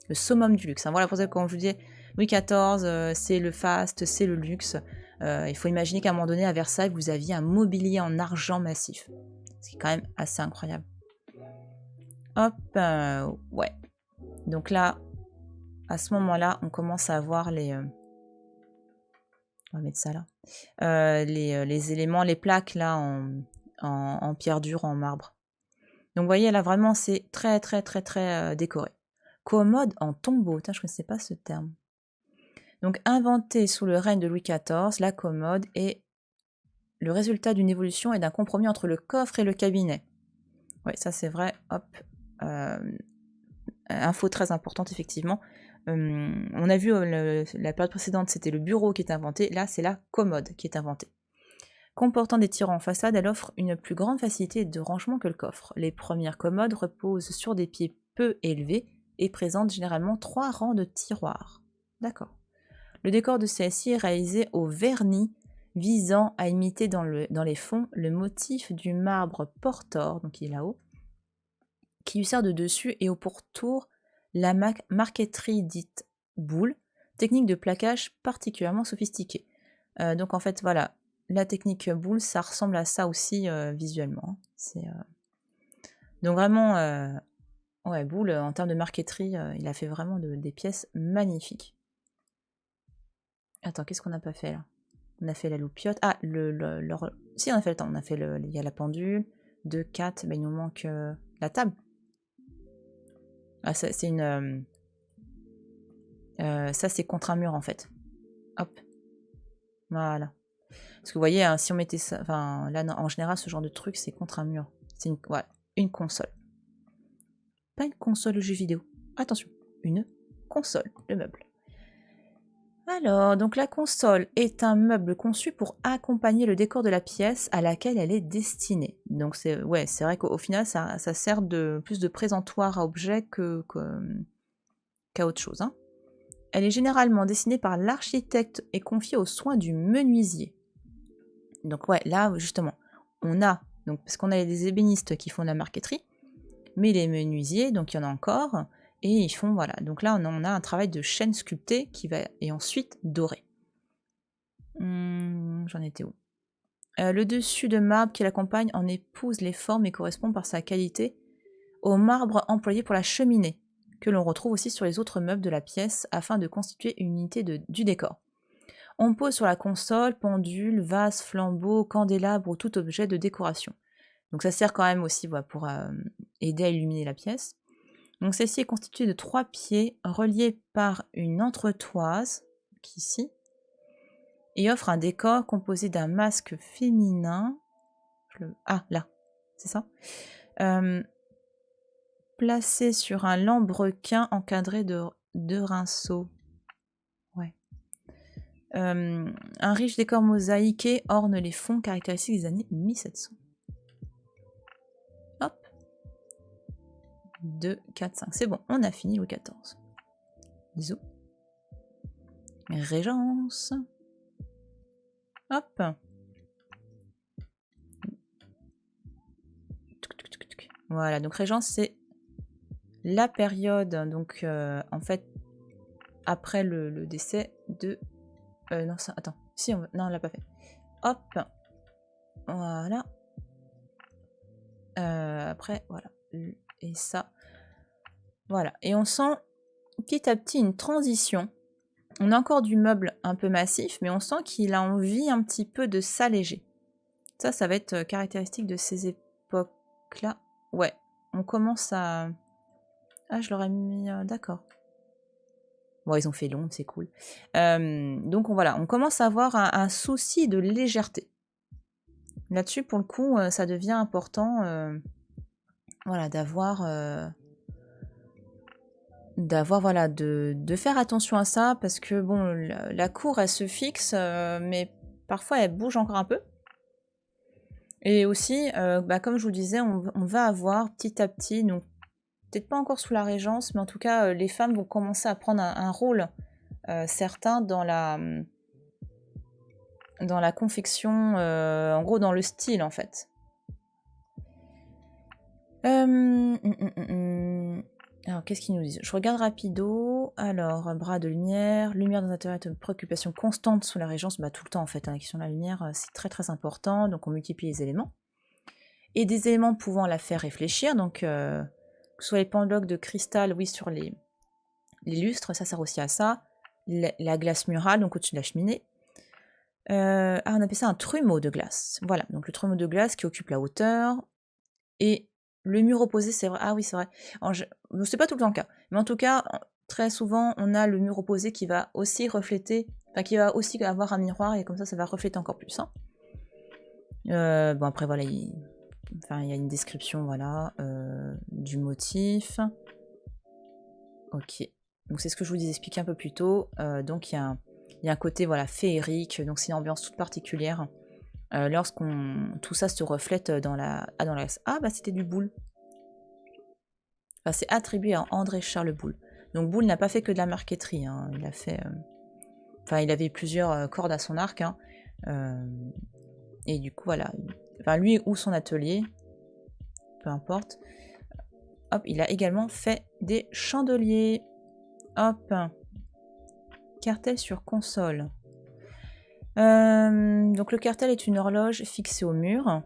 le summum du luxe. Hein. Voilà pour ça que quand je vous dis Louis XIV, c'est le faste, c'est le luxe. Il faut imaginer qu'à un moment donné, à Versailles, vous aviez un mobilier en argent massif. C'est quand même assez incroyable. Hop, ouais. Donc là, à ce moment-là, on commence à avoir les... on va mettre ça là. Les éléments, les plaques là en pierre dure, en marbre. Donc vous voyez, là vraiment, c'est très décoré. Commode en tombeau. Putain, je ne connaissais pas ce terme. Donc, inventée sous le règne de Louis XIV, la commode est le résultat d'une évolution et d'un compromis entre le coffre et le cabinet. Oui, ça c'est vrai. Hop. Info très importante, effectivement. On a vu la période précédente, c'était le bureau qui est inventé. Là, c'est la commode qui est inventée. Comportant des tirants en façade, elle offre une plus grande facilité de rangement que le coffre. Les premières commodes reposent sur des pieds peu élevés, et présente généralement 3 rangs de tiroirs. D'accord. Le décor de celle-ci est réalisé au vernis, visant à imiter dans les fonds le motif du marbre Portor, donc il est là-haut, qui lui sert de dessus, et au pourtour la marqueterie dite boule, technique de plaquage particulièrement sophistiquée. Donc en fait, voilà, la technique boule, ça ressemble à ça aussi visuellement. Donc vraiment, ouais, boule, en termes de marqueterie, il a fait vraiment des pièces magnifiques. Attends, qu'est-ce qu'on n'a pas fait là? On a fait la loupiote. Ah, si, on a fait le temps. On a fait il y a la pendule. 2, 4, mais il nous manque la table. Ah, ça, c'est une... ça, c'est contre un mur, en fait. Hop. Voilà. Parce que vous voyez, hein, si on mettait ça... Enfin, là, en général, ce genre de truc, c'est contre un mur. C'est une console. Pas une console de jeux vidéo. Attention, une console, le meuble. Alors, donc la console est un meuble conçu pour accompagner le décor de la pièce à laquelle elle est destinée. Donc c'est vrai qu'au final, ça sert plus de présentoir à objet qu'à autre chose. Hein. Elle est généralement dessinée par l'architecte et confiée aux soins du menuisier. Donc ouais, là justement, on a, donc, parce qu'on a des ébénistes qui font de la marqueterie, mais les menuisiers, donc il y en a encore, et ils font, voilà. Donc là, on a un travail de chaîne sculptée et ensuite doré. J'en étais où? Le dessus de marbre qui l'accompagne en épouse les formes et correspond par sa qualité au marbre employé pour la cheminée, que l'on retrouve aussi sur les autres meubles de la pièce afin de constituer une unité du décor. On pose sur la console pendule, vase, flambeau, candélabre ou tout objet de décoration. Donc ça sert quand même aussi pour aider à illuminer la pièce. Donc celle-ci est constituée de 3 pieds reliés par une entretoise, qui ici, et offre un décor composé d'un masque féminin. Ah, là, c'est ça. Placé sur un lambrequin encadré de rinceaux. Ouais. Un riche décor mosaïqué orne les fonds caractéristiques des années 1700. Hop. 2, 4, 5. C'est bon, on a fini Louis XIV. Bisous. Régence. Hop. Voilà, donc Régence, c'est la période, donc en fait, après le décès de... non, ça, attends. Si, non, on l'a pas fait. Hop. Voilà. Après, voilà. Et ça. Voilà. Et on sent petit à petit une transition. On a encore du meuble un peu massif, mais on sent qu'il a envie un petit peu de s'alléger. Ça va être caractéristique de ces époques-là. Ouais. On commence à... Ah, je l'aurais mis... D'accord. Bon, ils ont fait long, c'est cool. Donc voilà, on commence à avoir un souci de légèreté. Là-dessus, pour le coup, ça devient important voilà, d'avoir voilà, de faire attention à ça, parce que bon, la cour, elle se fixe, mais parfois, elle bouge encore un peu. Et aussi, comme je vous disais, on va avoir petit à petit, donc peut-être pas encore sous la Régence, mais en tout cas, les femmes vont commencer à prendre un rôle certain dans la confection, en gros dans le style en fait. Alors qu'est-ce qu'ils nous disent? Je regarde rapido. Alors, bras de lumière, lumière dans l'intérieur est une préoccupation constante sous la Régence, tout le temps en fait, hein, la question de la lumière, c'est très très important, donc on multiplie les éléments. Et des éléments pouvant la faire réfléchir, donc que ce soit les pendeloques de cristal, oui, sur les lustres, ça sert aussi à ça. La glace murale, donc au-dessus de la cheminée. On appelle ça un trumeau de glace. Voilà, donc le trumeau de glace qui occupe la hauteur. Et le mur opposé, c'est vrai. Ah oui, c'est vrai. C'est pas tout le temps le cas. Mais en tout cas, très souvent, on a le mur opposé qui va aussi refléter, enfin qui va aussi avoir un miroir, et comme ça va refléter encore plus. Hein. Bon, après, voilà, il y a une description, voilà, du motif. Ok. Donc c'est ce que je vous expliquais un peu plus tôt. Donc il y a un côté, voilà, féerique, donc c'est une ambiance toute particulière. Tout ça se reflète dans la... Ah, c'était du boule. Enfin, c'est attribué à André-Charles Boulle. Donc Boulle n'a pas fait que de la marqueterie, hein. Il a fait... Enfin, il avait plusieurs cordes à son arc, hein. Et du coup, voilà. Enfin, lui ou son atelier, peu importe. Hop, il a également fait des chandeliers. Hop. Cartel sur console. Donc le cartel est une horloge fixée au mur.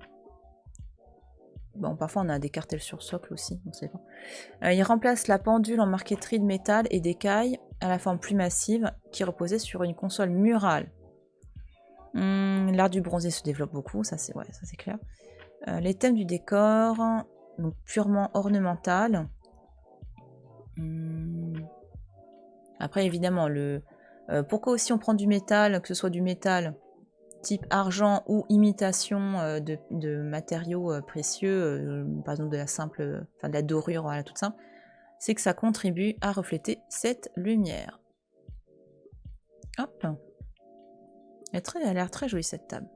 Bon, parfois on a des cartels sur socle aussi, on sait pas. Il remplace la pendule en marqueterie de métal et d'écaille à la forme plus massive qui reposait sur une console murale. L'art du bronzé se développe beaucoup, ça c'est clair. Les thèmes du décor, donc purement ornemental. Après évidemment, pourquoi aussi on prend du métal, que ce soit du métal type argent ou imitation de matériaux précieux, par exemple de la dorure, voilà, tout ça, c'est que ça contribue à refléter cette lumière. Hop. Elle a l'air très jolie cette table.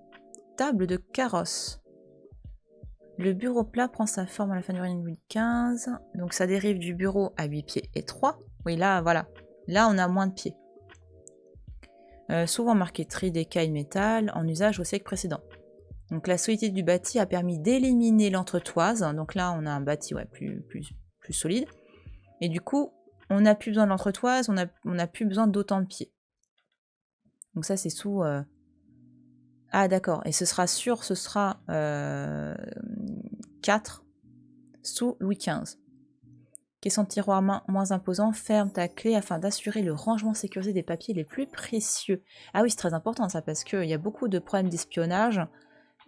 Table de carrosse. Le bureau plat prend sa forme à la fin du règne de Louis XV. Donc ça dérive du bureau à 8 pieds et 3. Oui, là, voilà. Là, on a moins de pieds. Souvent marqueterie d'écaille métal, en usage au siècle précédent. Donc la solidité du bâti a permis d'éliminer l'entretoise. Donc là, on a un bâti plus solide. Et du coup, on n'a plus besoin de l'entretoise, on n'a plus besoin d'autant de pieds. Donc ça, c'est sous... Ah d'accord, et ce sera 4 sous Louis XV. Caisson de tiroir moins imposant, ferme ta clé afin d'assurer le rangement sécurisé des papiers les plus précieux. Ah oui, c'est très important ça, parce qu'il y a beaucoup de problèmes d'espionnage.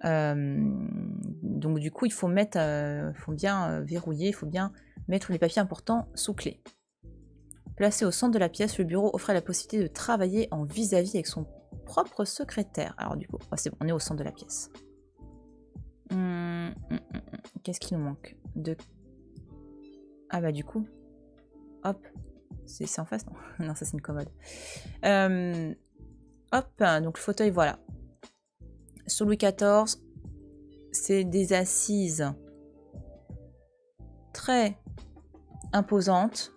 Donc du coup, il faut bien verrouiller, il faut bien mettre les papiers importants sous clé. Placé au centre de la pièce, le bureau offrait la possibilité de travailler en vis-à-vis avec son propre secrétaire. Alors du coup, c'est bon, on est au centre de la pièce. Qu'est-ce qui nous manque Ah bah du coup, hop, c'est en face, non? Non, ça c'est une commode. Hop, donc le fauteuil, voilà. Sous Louis XIV, c'est des assises très imposantes.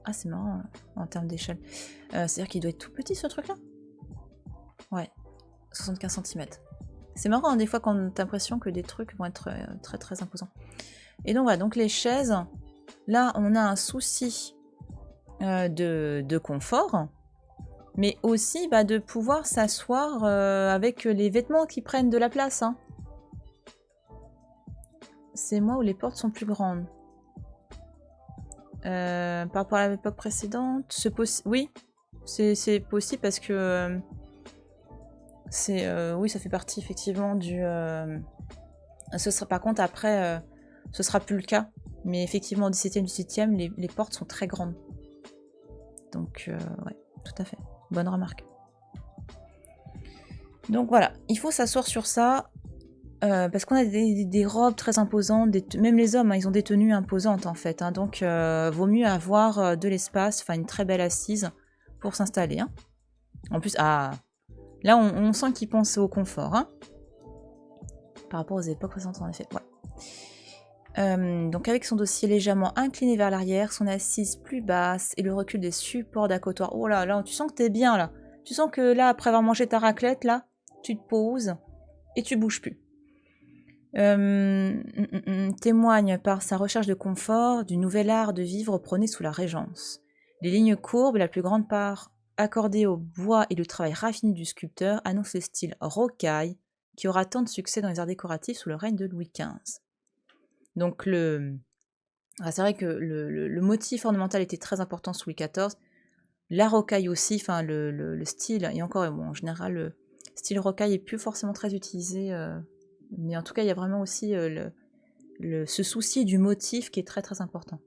Ah, c'est marrant en termes d'échelle. C'est-à-dire qu'il doit être tout petit ce truc-là? Ouais, 75 cm. C'est marrant, hein, des fois, quand on a l'impression que des trucs vont être très très imposants. Et donc voilà, donc les chaises, là, on a un souci de confort, mais aussi de pouvoir s'asseoir avec les vêtements qui prennent de la place. Hein. C'est moi où les portes sont plus grandes. Par rapport à l'époque précédente, oui, c'est possible parce que oui, ça fait partie effectivement du... ce sera par contre après, ce sera plus le cas, mais effectivement au XVIIe, XVIIIe, les portes sont très grandes. Donc ouais, tout à fait, bonne remarque. Donc voilà, il faut s'asseoir sur ça. Parce qu'on a des robes très imposantes, même les hommes, hein, ils ont des tenues imposantes en fait, hein, donc vaut mieux avoir de l'espace, enfin une très belle assise pour s'installer. Hein. En plus, là on sent qu'ils pensent au confort, hein, par rapport aux époques précédentes en effet. Ouais. Donc avec son dossier légèrement incliné vers l'arrière, son assise plus basse et le recul des supports d'accotoir. Oh là là, tu sens que t'es bien là. Tu sens que là, après avoir mangé ta raclette, là, tu te poses et tu bouges plus. Témoigne par sa recherche de confort du nouvel art de vivre prôné sous la Régence. Les lignes courbes, la plus grande part accordée au bois et le travail raffiné du sculpteur, annoncent le style rocaille qui aura tant de succès dans les arts décoratifs sous le règne de Louis XV. Donc c'est vrai que le motif ornemental était très important sous Louis XIV. La rocaille aussi, enfin le style, et encore bon, en général le style rocaille est plus forcément très utilisé. Mais en tout cas, il y a vraiment aussi ce souci du motif qui est très très important.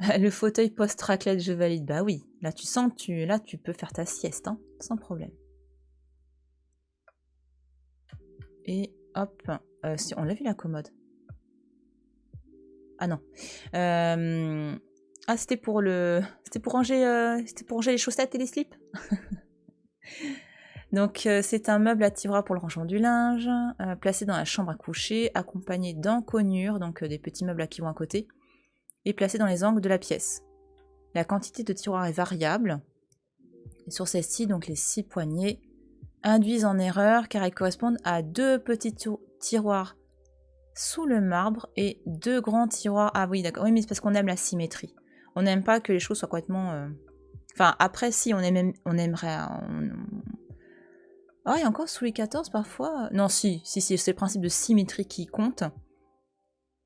Le fauteuil post-raclette, je valide. Bah oui, là tu sens que là tu peux faire ta sieste, hein, sans problème. Et hop, on l'a vu la commode. Ah non. Ah c'était pour ranger les chaussettes et les slips. Donc, c'est un meuble à tiroir pour le rangement du linge, placé dans la chambre à coucher, accompagné d'encoignures, donc des petits meubles à qui vont à côté, et placé dans les angles de la pièce. La quantité de tiroirs est variable. Et sur celle-ci, donc les 6 poignées induisent en erreur car elles correspondent à 2 petits tiroirs sous le marbre et 2 grands tiroirs. Ah oui, d'accord. Oui, mais c'est parce qu'on aime la symétrie. On n'aime pas que les choses soient complètement... Enfin, après, si, on aimerait... Ah, il y a encore sous les 14 parfois. Non, si, c'est le principe de symétrie qui compte.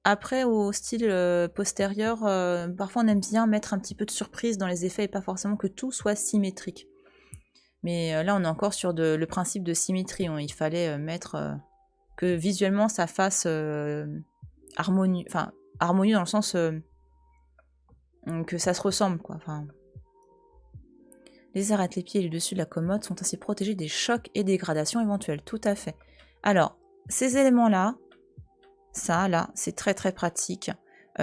Après, au style postérieur, parfois on aime bien mettre un petit peu de surprise dans les effets et pas forcément que tout soit symétrique. Mais là, on est encore sur le principe de symétrie. Il fallait mettre que visuellement ça fasse harmonieux, enfin harmonieux dans le sens que ça se ressemble, quoi. Enfin, les arêtes, les pieds et le dessus de la commode sont ainsi protégés des chocs et dégradations éventuelles. Tout à fait. Alors, ces éléments-là, ça, là, c'est très très pratique.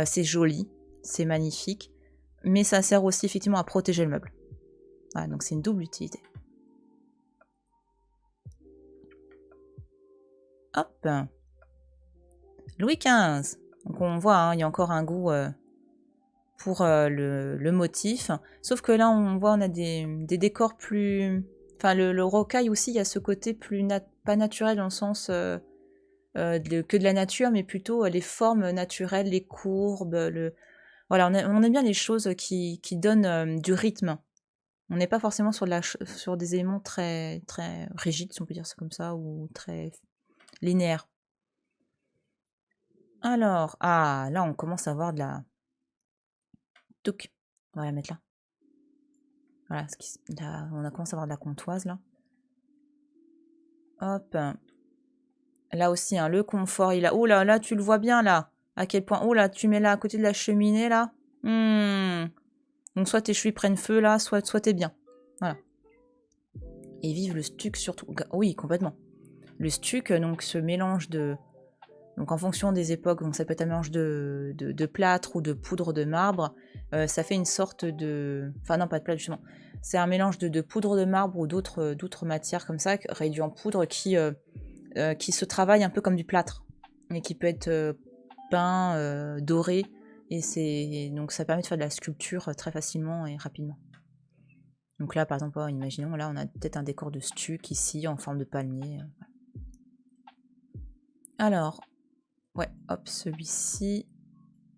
C'est joli, c'est magnifique. Mais ça sert aussi effectivement à protéger le meuble. Voilà, donc c'est une double utilité. Hop. Louis XV. Donc on voit, hein, il y a encore un goût pour le motif. Sauf que là, on voit, on a des décors plus... Enfin, le rocaille aussi, il y a ce côté plus pas naturel dans le sens que de la nature, mais plutôt les formes naturelles, les courbes. Voilà, on aime bien les choses qui donnent du rythme. On n'est pas forcément sur des éléments très, très rigides, si on peut dire ça comme ça, ou très linéaires. Alors, ah, là, on commence à voir de la... Touc. On va la mettre là. Voilà, là, on a commencé à avoir de la comtoise, là. Hop. Là aussi, hein, le confort, il a... Oh là, là, tu le vois bien, là. À quel point... Oh là, tu mets là, à côté de la cheminée, là. Donc, soit tes chevilles prennent feu, là, soit t'es bien. Voilà. Et vive le stuc, surtout. Oui, complètement. Le stuc, donc, ce mélange de... Donc en fonction des époques, donc ça peut être un mélange de plâtre ou de poudre de marbre, ça fait une sorte de... Enfin non, pas de plâtre justement. C'est un mélange de poudre de marbre ou d'autres matières comme ça, réduit en poudre, qui se travaille un peu comme du plâtre. Et qui peut être peint, doré. Et donc ça permet de faire de la sculpture très facilement et rapidement. Donc là, par exemple, imaginons, là on a peut-être un décor de stuc ici, en forme de palmier. Alors... Ouais, hop, celui-ci.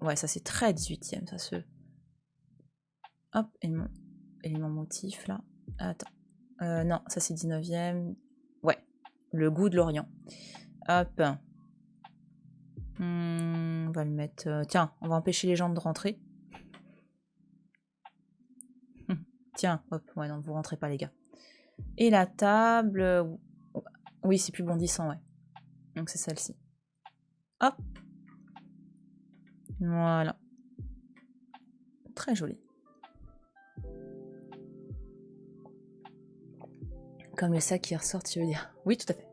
Ouais, ça c'est très 18e, ça se... Hop, élément motif, là. Attends. Non, ça c'est 19e. Ouais, le goût de l'Orient. Hop. On va le mettre... Tiens, on va empêcher les gens de rentrer. Tiens, hop, ouais, non, vous rentrez pas, les gars. Et la table... Oui, c'est plus bondissant, ouais. Donc c'est celle-ci. Hop. Voilà. Très joli. Comme le sac qui ressort, tu veux dire. Oui, tout à fait.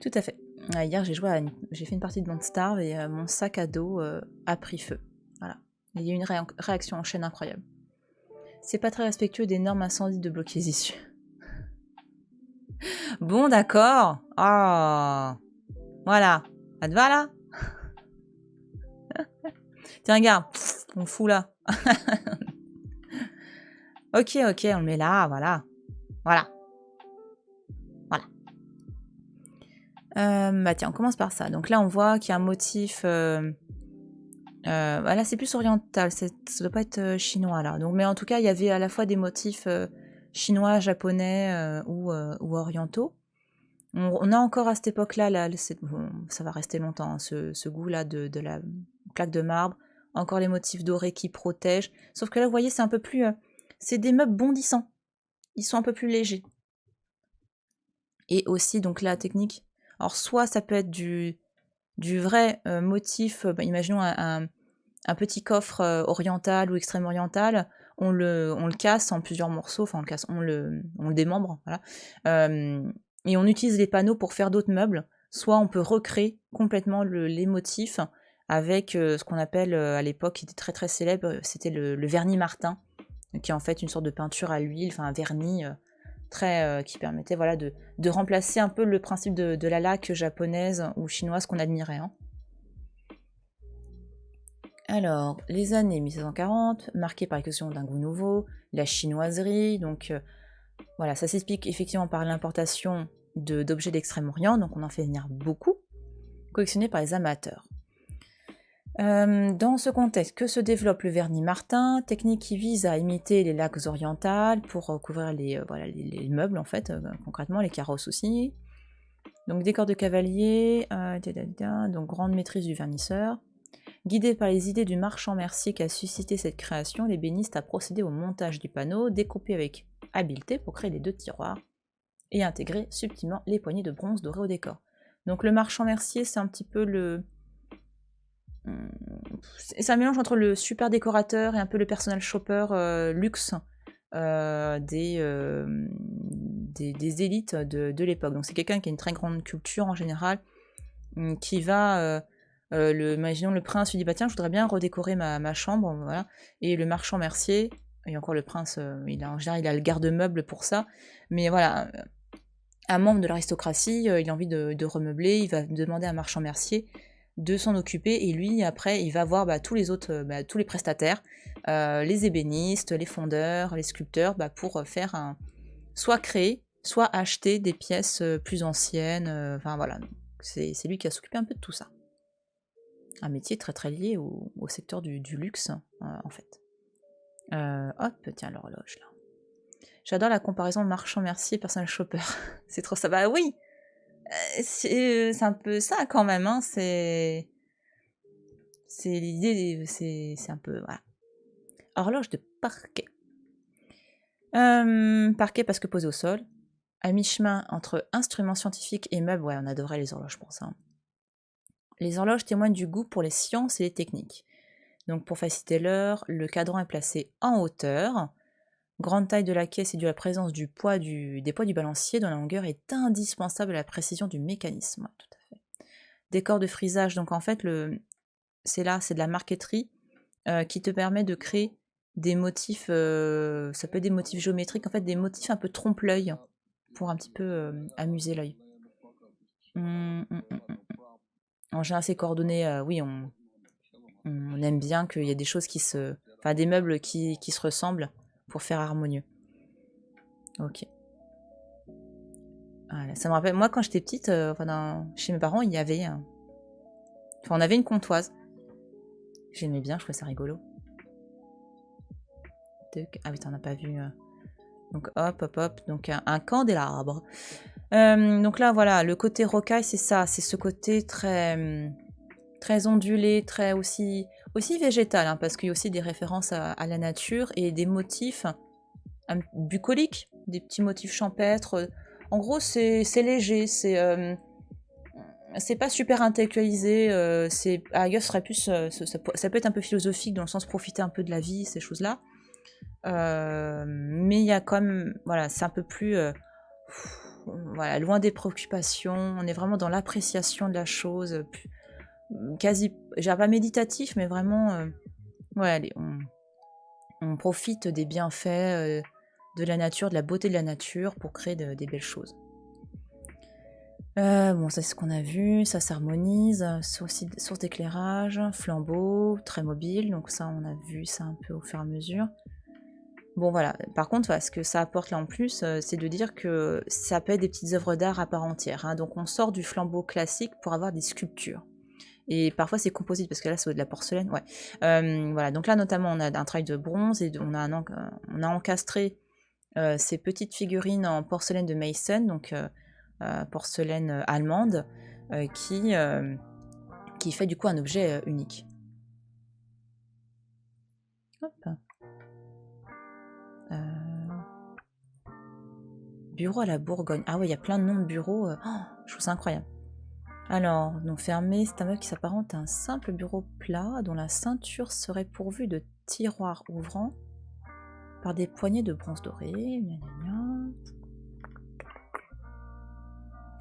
Tout à fait. Hier, j'ai fait une partie de Monster et mon sac à dos a pris feu. Voilà. Il y a eu une réaction en chaîne incroyable. C'est pas très respectueux des normes incendies de bloquer les issues. Bon, d'accord. Ah. Voilà. Ça te va, là? Tiens, regarde. On fout là. Ok, on le met là, voilà. Voilà. Bah tiens, on commence par ça. Donc là, on voit qu'il y a un motif... là, c'est plus oriental. Ça doit pas être chinois, là. Donc, mais en tout cas, il y avait à la fois des motifs chinois, japonais ou orientaux. On a encore à cette époque-là, bon, ça va rester longtemps, hein, ce goût-là de la plaque de marbre. Encore les motifs dorés qui protègent. Sauf que là, vous voyez, c'est un peu plus... c'est des meubles bondissants. Ils sont un peu plus légers. Et aussi, donc la technique... Alors, soit ça peut être du vrai motif... imaginons un petit coffre oriental ou extrême oriental. On le casse en plusieurs morceaux. Enfin, on le démembre. Voilà. Et on utilise les panneaux pour faire d'autres meubles. Soit on peut recréer complètement les motifs avec ce qu'on appelle à l'époque, qui était très très célèbre, c'était le vernis Martin, qui est en fait une sorte de peinture à l'huile, enfin un vernis qui permettait voilà, de remplacer un peu le principe de la laque japonaise ou chinoise qu'on admirait. Hein. Alors, les années 1740, marquées par l'explosion d'un goût nouveau, la chinoiserie, donc voilà, ça s'explique effectivement par l'importation d'objets d'Extrême-Orient, donc on en fait venir beaucoup, collectionnés par les amateurs. Dans ce contexte, que se développe le vernis Martin, technique qui vise à imiter les laques orientales pour recouvrir les meubles, en fait, concrètement, les carrosses aussi. Donc décor de cavalier, donc grande maîtrise du vernisseur. Guidé par les idées du marchand Mercier qui a suscité cette création, l'ébéniste a procédé au montage du panneau, découpé avec habileté pour créer les 2 tiroirs, et intégrer subtilement les poignées de bronze dorées au décor. Donc le marchand Mercier, c'est un petit peu le... C'est un mélange entre le super décorateur et un peu le personal shopper luxe des élites de l'époque. Donc c'est quelqu'un qui a une très grande culture en général, qui va... imaginons le prince lui dit bah tiens je voudrais bien redécorer ma chambre, voilà. Et le marchand Mercier, et encore le prince, en général il a le garde-meuble pour ça, mais voilà, un membre de l'aristocratie, il a envie de remeubler, il va demander à un marchand Mercier de s'en occuper, et lui après il va voir tous les autres, tous les prestataires, les ébénistes, les fondeurs, les sculpteurs, pour faire soit créer, soit acheter des pièces plus anciennes, enfin voilà, c'est lui qui va s'occuper un peu de tout ça. Un métier très très lié au secteur du luxe, en fait. Hop, tiens, l'horloge, là. J'adore la comparaison marchand Mercier, personal shopper. C'est trop ça. Bah oui, c'est un peu ça quand même, hein. C'est l'idée, c'est un peu... Voilà. Horloge de parquet. Parquet parce que posé au sol. À mi-chemin entre instruments scientifiques et meubles, ouais, on adorait les horloges pour ça. Les horloges témoignent du goût pour les sciences et les techniques. Donc pour faciliter l'heure, le cadran est placé en hauteur. Grande taille de la caisse et due à la présence des poids du balancier dont la longueur est indispensable à la précision du mécanisme. Ouais, tout à fait. Décor de frisage, donc en fait c'est de la marqueterie qui te permet de créer des motifs, ça peut être des motifs géométriques, en fait des motifs un peu trompe-l'œil pour un petit peu amuser l'œil. En général c'est coordonné, oui on aime bien qu'il y ait des choses des meubles qui se ressemblent pour faire harmonieux. Ok. Voilà, ça me rappelle, moi quand j'étais petite, chez mes parents, il y avait... on avait une comptoise. J'aimais bien, je trouvais ça rigolo. Ah oui, t'en as pas vu. Donc hop. Donc un candélabre. Donc là, voilà, le côté rocaille, c'est ça. C'est ce côté très... très ondulé, très aussi végétal, hein, parce qu'il y a aussi des références à la nature et des motifs bucoliques, des petits motifs champêtres. En gros, c'est léger, c'est pas super intellectualisé, c'est à ailleurs serait plus, ça peut être un peu philosophique dans le sens profiter un peu de la vie, ces choses-là. Mais il y a quand même, voilà, c'est un peu plus, voilà, loin des préoccupations. On est vraiment dans l'appréciation de la chose. Quasi, j'ai pas méditatif, mais vraiment, ouais, allez, on profite des bienfaits de la nature, de la beauté de la nature pour créer des belles choses. Bon, ça c'est ce qu'on a vu, ça s'harmonise, source d'éclairage, flambeau, très mobile, donc ça on a vu ça un peu au fur et à mesure. Bon voilà, par contre, ce que ça apporte là en plus, c'est de dire que ça peut être des petites œuvres d'art à part entière, hein. Donc on sort du flambeau classique pour avoir des sculptures. Et parfois c'est composite, parce que là c'est de la porcelaine, ouais. Voilà, donc là notamment on a un travail de bronze, et on a encastré ces petites figurines en porcelaine de Meissen, donc porcelaine allemande, qui fait du coup un objet unique. Hop. Bureau à la Bourgogne. Ah ouais, il y a plein de noms de bureaux. Je trouve ça incroyable. Alors, donc fermé, c'est un meuble qui s'apparente à un simple bureau plat dont la ceinture serait pourvue de tiroirs ouvrants par des poignées de bronze doré. Gna gna gna.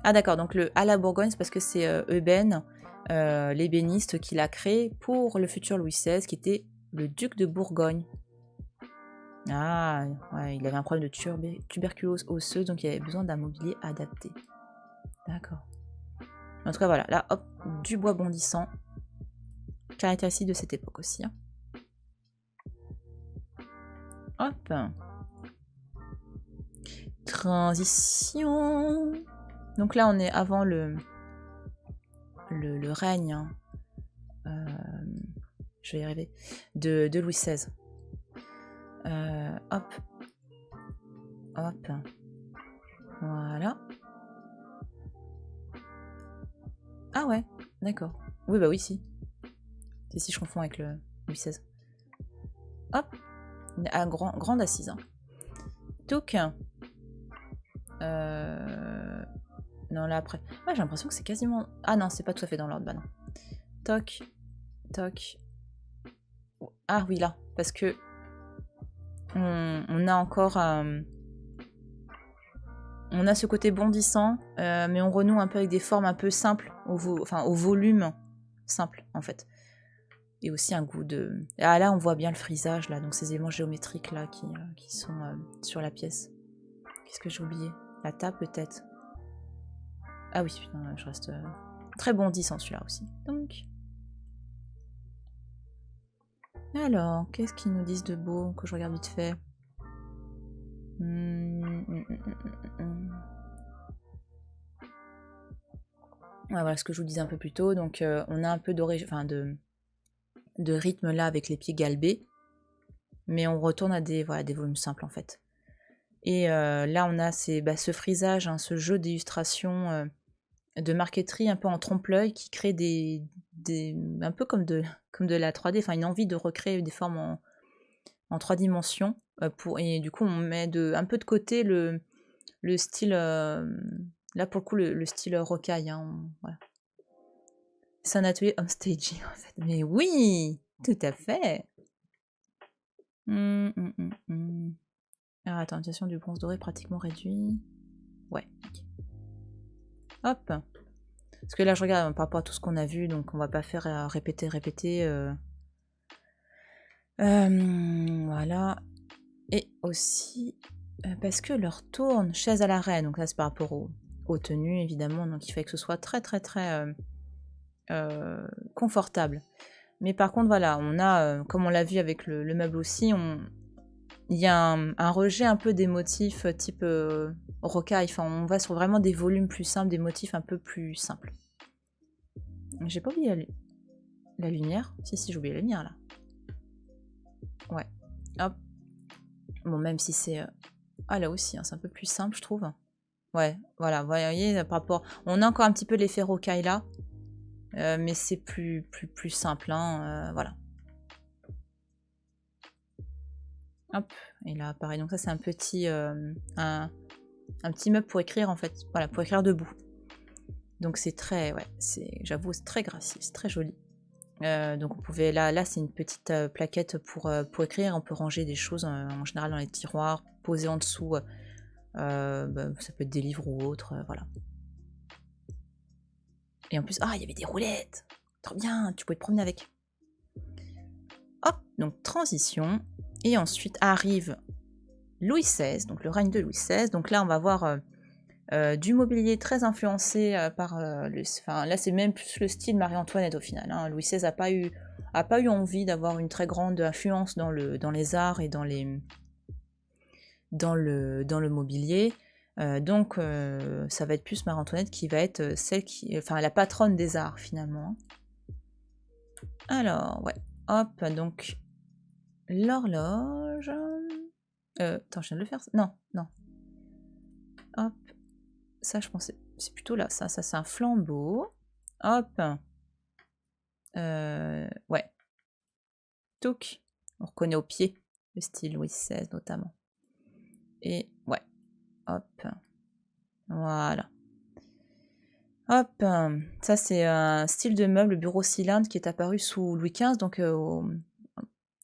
Ah d'accord, donc le à la Bourgogne, c'est parce que c'est Euben, l'ébéniste, qui l'a créé pour le futur Louis XVI, qui était le duc de Bourgogne. Ah, ouais, il avait un problème de tuberculose osseuse, donc il avait besoin d'un mobilier adapté. D'accord. En tout cas, voilà. Là, hop, du bois bondissant. Caractéristique de cette époque aussi. Hein. Hop. Transition. Donc là, on est avant le règne. Hein. Je vais y arriver. De Louis XVI. Hop. Hop. Voilà. Ah ouais, d'accord. Oui, bah oui, si. C'est si je confonds avec le Louis XVI. Hop. Ah, grande assise. Hein. Touc. Non, là après. Ouais, j'ai l'impression que c'est quasiment. Ah non, c'est pas tout à fait dans l'ordre. Bah non. Toc. Toc. Ah oui, là. Parce que. On a encore. On a ce côté bondissant, mais on renoue un peu avec des formes un peu simples, au volume simple en fait. Et aussi un goût de... Ah là on voit bien le frisage là, donc ces éléments géométriques là qui sont sur la pièce. Qu'est-ce que j'ai oublié? La table peut-être. Ah oui, putain, je reste très bondissant celui-là aussi. Donc... Alors, qu'est-ce qu'ils nous disent de beau que je regarde vite fait? Ouais, voilà ce que je vous disais un peu plus tôt. Donc on a un peu de rythme là avec les pieds galbés. Mais on retourne à des volumes simples en fait. Et là on a ce frisage, hein, ce jeu d'illustration de marqueterie un peu en trompe-l'œil qui crée un peu comme de la 3D, enfin une envie de recréer des formes en 3 dimensions. Et du coup on met un peu de côté le style, là pour le coup le style rocaille. Hein, voilà. C'est un atelier homestaging en fait. Mais oui, tout à fait. Alors attends, utilisation du bronze doré pratiquement réduit. Ouais. Hop. Parce que là je regarde par rapport à tout ce qu'on a vu, donc on va pas faire répéter. Voilà. Et aussi parce que leur tourne chaise à la reine, donc là c'est par rapport aux tenues évidemment, donc il fait que ce soit très confortable. Mais par contre voilà, on a, comme on l'a vu avec le meuble aussi, il y a un rejet un peu des motifs type rocaille, enfin on va sur vraiment des volumes plus simples, des motifs un peu plus simples. J'ai pas oublié la lumière. Si, j'ai oublié la lumière là. Ouais. Hop. Bon, même si c'est... Ah là aussi, hein, c'est un peu plus simple, je trouve. Ouais, voilà, vous voyez, par rapport... On a encore un petit peu l'effet rocaille là. Mais c'est plus simple, hein, voilà. Hop, et là, pareil, donc ça c'est un petit... un petit meuble pour écrire en fait. Voilà, pour écrire debout. Donc c'est très... Ouais, j'avoue, c'est très gracieux, c'est très joli. Donc on pouvait là c'est une petite plaquette pour écrire, on peut ranger des choses en général dans les tiroirs, poser en dessous, ça peut être des livres ou autre, voilà. Et en plus, il y avait des roulettes, trop bien, tu pouvais te promener avec. Hop, donc transition, et ensuite arrive Louis XVI, donc le règne de Louis XVI, donc là on va voir du mobilier très influencé par là c'est même plus le style Marie-Antoinette au final. Hein. Louis XVI a pas eu envie d'avoir une très grande influence dans les arts et dans le mobilier. Donc ça va être plus Marie-Antoinette qui va être la patronne des arts finalement. Alors ouais, hop, donc l'horloge. Attends, je viens de le faire. Non. Hop. Ça, je pensais. C'est plutôt là. Ça c'est un flambeau. Hop. Ouais. Touc. On reconnaît au pied le style Louis XVI notamment. Et ouais. Hop. Voilà. Hop. Ça, c'est un style de meuble bureau cylindre qui est apparu sous Louis XV, donc au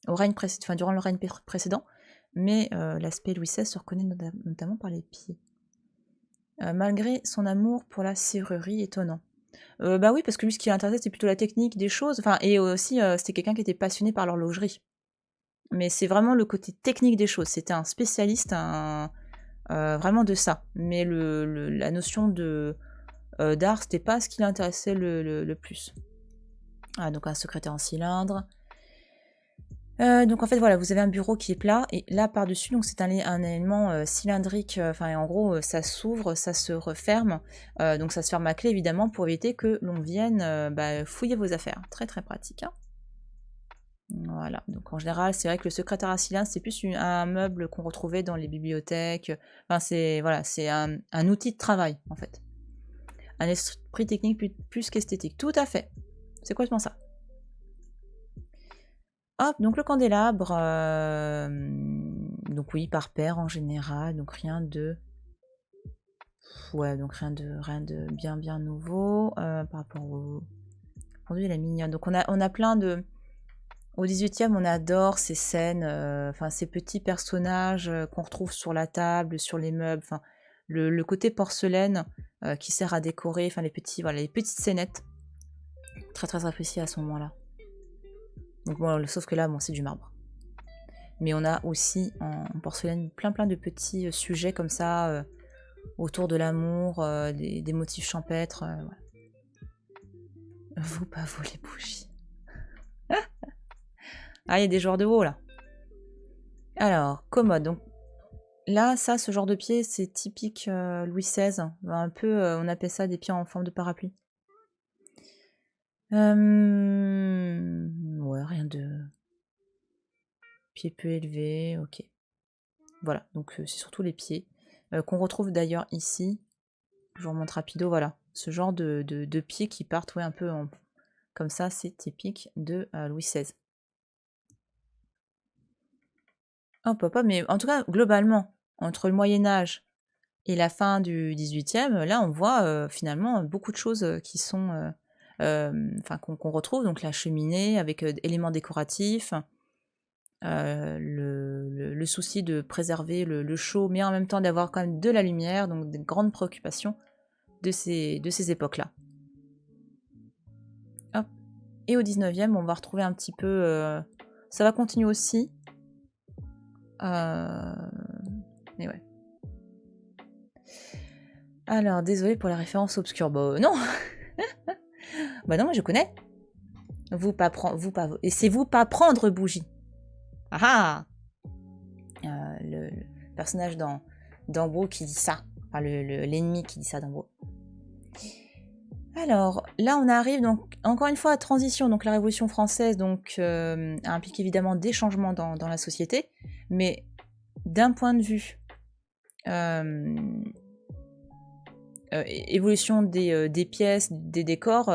règne durant le règne précédent. Mais l'aspect Louis XVI se reconnaît notamment par les pieds. Malgré son amour pour la serrurerie étonnant. Bah oui, parce que lui, ce qui l'intéressait, c'est plutôt la technique des choses. Enfin, et aussi, c'était quelqu'un qui était passionné par l'horlogerie. mais c'est vraiment le côté technique des choses. C'était un spécialiste vraiment de ça. Mais la notion d'art, c'était pas ce qui l'intéressait le plus. Ah, donc un secrétaire en cylindre. Donc en fait voilà, vous avez un bureau qui est plat et là par-dessus, donc c'est un élément cylindrique, enfin en gros ça s'ouvre, ça se referme, donc ça se ferme à clé évidemment pour éviter que l'on vienne fouiller vos affaires. Très très pratique, hein. Voilà, donc en général c'est vrai que le secrétaire à cylindre c'est plus un meuble qu'on retrouvait dans les bibliothèques, enfin c'est voilà, c'est un outil de travail en fait. Un esprit technique plus qu'esthétique, tout à fait, c'est complètement ça. Hop, donc le candélabre, donc oui, par paire en général, donc rien de... Ouais, donc rien de bien nouveau par rapport au pendu et la mignonne. Donc on a plein de... Au 18e, on adore ces scènes, enfin ces petits personnages qu'on retrouve sur la table, sur les meubles, enfin le côté porcelaine qui sert à décorer, enfin les petites scénettes. Très très apprécié à ce moment-là. Donc bon, sauf que là, bon, c'est du marbre. Mais on a aussi en porcelaine plein de petits sujets comme ça, autour de l'amour, des motifs champêtres. Ouais. Vous pas vos les bougies. Ah, il y a des joueurs de haut là. Alors, commode. Donc là, ça, ce genre de pied, c'est typique Louis XVI. Un peu, on appelle ça des pieds en forme de parapluie. Ouais, rien de... Pied peu élevé, ok. Voilà, donc c'est surtout les pieds. Qu'on retrouve d'ailleurs ici. Je vous remontre rapido, voilà. Ce genre de pieds qui partent un peu comme ça, c'est typique de Louis XVI. Hop, hop, hop, mais en tout cas, globalement, entre le Moyen-Âge et la fin du 18e, là, on voit finalement beaucoup de choses qui sont... qu'on retrouve, donc la cheminée avec éléments décoratifs, le souci de préserver le chaud, mais en même temps d'avoir quand même de la lumière, donc des grandes préoccupations de ces époques-là. Hop. Et au 19e, on va retrouver un petit peu... ça va continuer aussi. Mais ouais. Alors, désolé pour la référence obscure. Bah non. Bah non, moi je connais. Vous pas et c'est vous pas prendre bougie. Ah ah. Le personnage d'Ambro qui dit ça. Enfin, l'ennemi qui dit ça d'Ambro. Alors, là on arrive donc encore une fois à transition. Donc la Révolution française donc implique évidemment des changements dans la société, mais d'un point de vue évolution des pièces, des décors,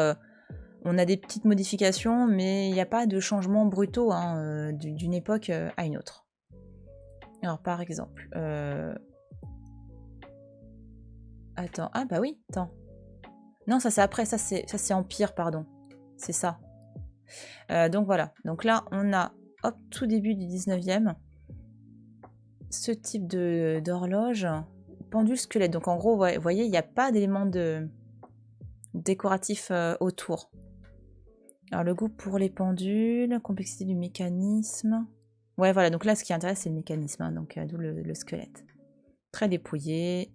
on a des petites modifications, mais il n'y a pas de changements brutaux hein, d'une époque à une autre. Alors par exemple, attends, ah bah oui, attends. Non, ça c'est après, ça c'est Empire, pardon. C'est ça. Donc voilà, donc là on a, hop, tout début du 19e, ce type d'horloge, pendule squelette. Donc en gros, vous voyez, il n'y a pas d'éléments décoratifs autour. Alors le goût pour les pendules, complexité du mécanisme. Ouais, voilà, donc là ce qui intéresse c'est le mécanisme, hein, donc d'où le squelette. Très dépouillé.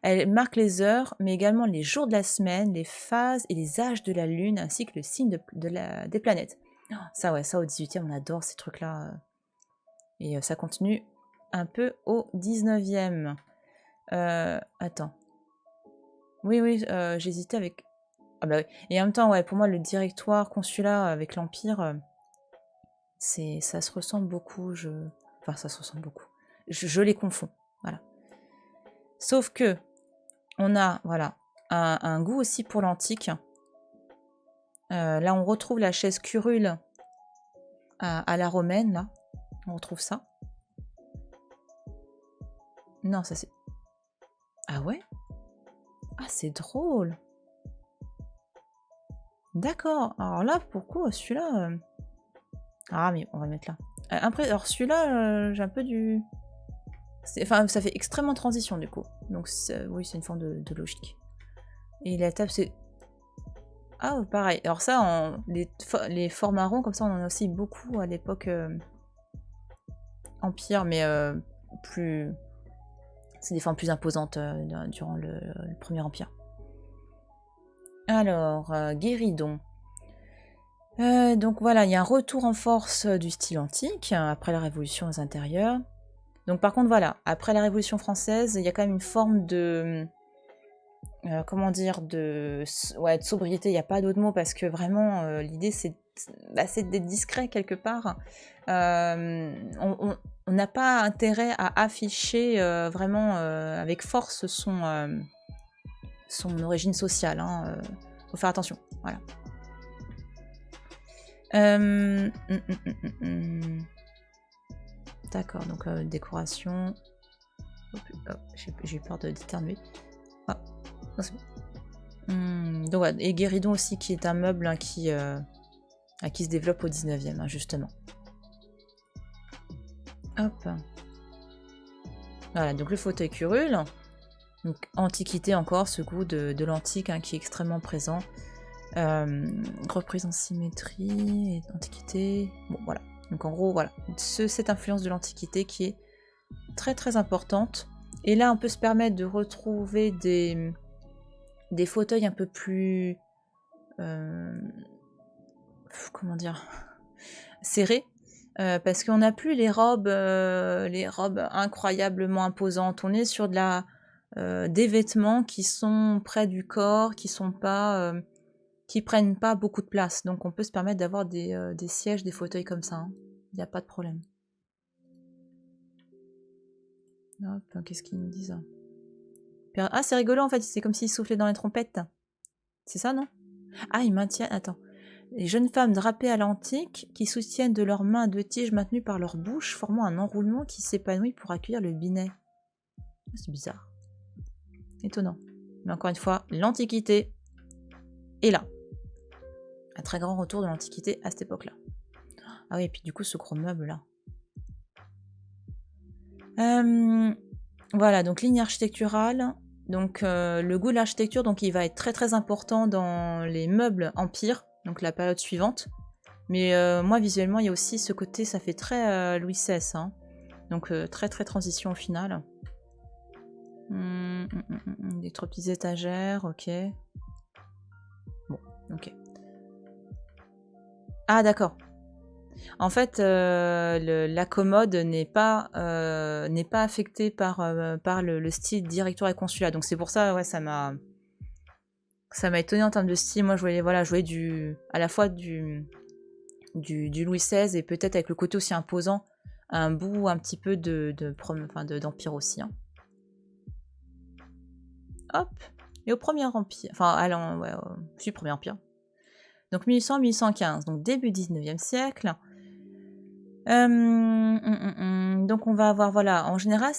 Elle marque les heures, mais également les jours de la semaine, les phases et les âges de la lune, ainsi que le signe des planètes. Oh, ça ouais, ça au 18e, on adore ces trucs-là. Et ça continue un peu au 19e. Attends. Oui, j'hésitais avec... Ah bah oui. Et en même temps, ouais, pour moi, le directoire consulat avec l'Empire, ça se ressemble beaucoup. Enfin, ça se ressemble beaucoup. Je les confonds. Voilà. Sauf que on a, voilà, un goût aussi pour l'antique. Là, on retrouve la chaise curule à la romaine, là. On retrouve ça. Non, ça c'est... Ah ouais? Ah, c'est drôle. D'accord. Alors là, pourquoi celui-là... Ah, mais on va le mettre là. Après, alors celui-là, j'ai un peu du... Enfin, ça fait extrêmement transition, du coup. Donc, oui, c'est une forme de logique. Et la table, c'est... Ah, pareil. Alors ça, les forts marrons, comme ça, on en a aussi beaucoup à l'époque empire, mais plus... C'est des formes plus imposantes durant le Premier Empire. Alors, guéridon. Donc voilà, il y a un retour en force du style antique, après la Révolution aux intérieurs. Donc par contre, voilà, après la Révolution française, il y a quand même une forme de... comment dire, de sobriété, il n'y a pas d'autre mot, parce que vraiment, l'idée, c'est d'être discret quelque part. On n'a pas intérêt à afficher vraiment avec force son origine sociale. Faut faire attention, voilà. D'accord, donc décoration. J'ai eu peur d'éternuer. Ah, non, c'est bon. Donc, ouais, et guéridon aussi, qui est un meuble qui se développe au 19e, justement. Hop. Voilà, donc le fauteuil curule. Donc, antiquité encore, ce goût de l'antique qui est extrêmement présent. Reprise en symétrie, antiquité. Bon, voilà. Donc en gros, voilà. Cette influence de l'antiquité qui est très très importante. Et là, on peut se permettre de retrouver des fauteuils un peu plus... comment dire, serrés. Parce qu'on n'a plus les robes incroyablement imposantes. On est sur des vêtements qui sont près du corps, qui prennent pas beaucoup de place. Donc on peut se permettre d'avoir des sièges, des fauteuils comme ça. Il n'y a pas de problème. Hop, qu'est-ce qu'ils nous disent? Ah, c'est rigolo en fait, c'est comme s'ils soufflaient dans les trompettes. C'est ça, non? Ah, ils maintiennent... Attends. Les jeunes femmes drapées à l'antique qui soutiennent de leurs mains deux tiges maintenues par leur bouche, formant un enroulement qui s'épanouit pour accueillir le binet. C'est bizarre. Étonnant. Mais encore une fois, l'Antiquité est là. Un très grand retour de l'Antiquité à cette époque-là. Ah oui, et puis du coup, ce gros meuble-là. Voilà, donc ligne architecturale. Donc le goût de l'architecture, donc il va être très très important dans les meubles empire, donc la période suivante. Mais moi, visuellement, il y a aussi ce côté, ça fait très Louis XVI. Donc très très transition au final. Des trop petites étagères, ok. Bon, ok. Ah, d'accord. En fait, la commode n'est pas affectée par le style directoire et consulat. Donc c'est pour ça, ouais, ça m'a étonné en termes de style. Moi, je voulais à la fois du Louis XVI et peut-être avec le côté aussi imposant, un bout un petit peu d'empire aussi. Hop. Et au Premier Empire, au Premier Empire. Donc 1800-1815, donc début 19e siècle. Donc on va avoir, voilà, en général,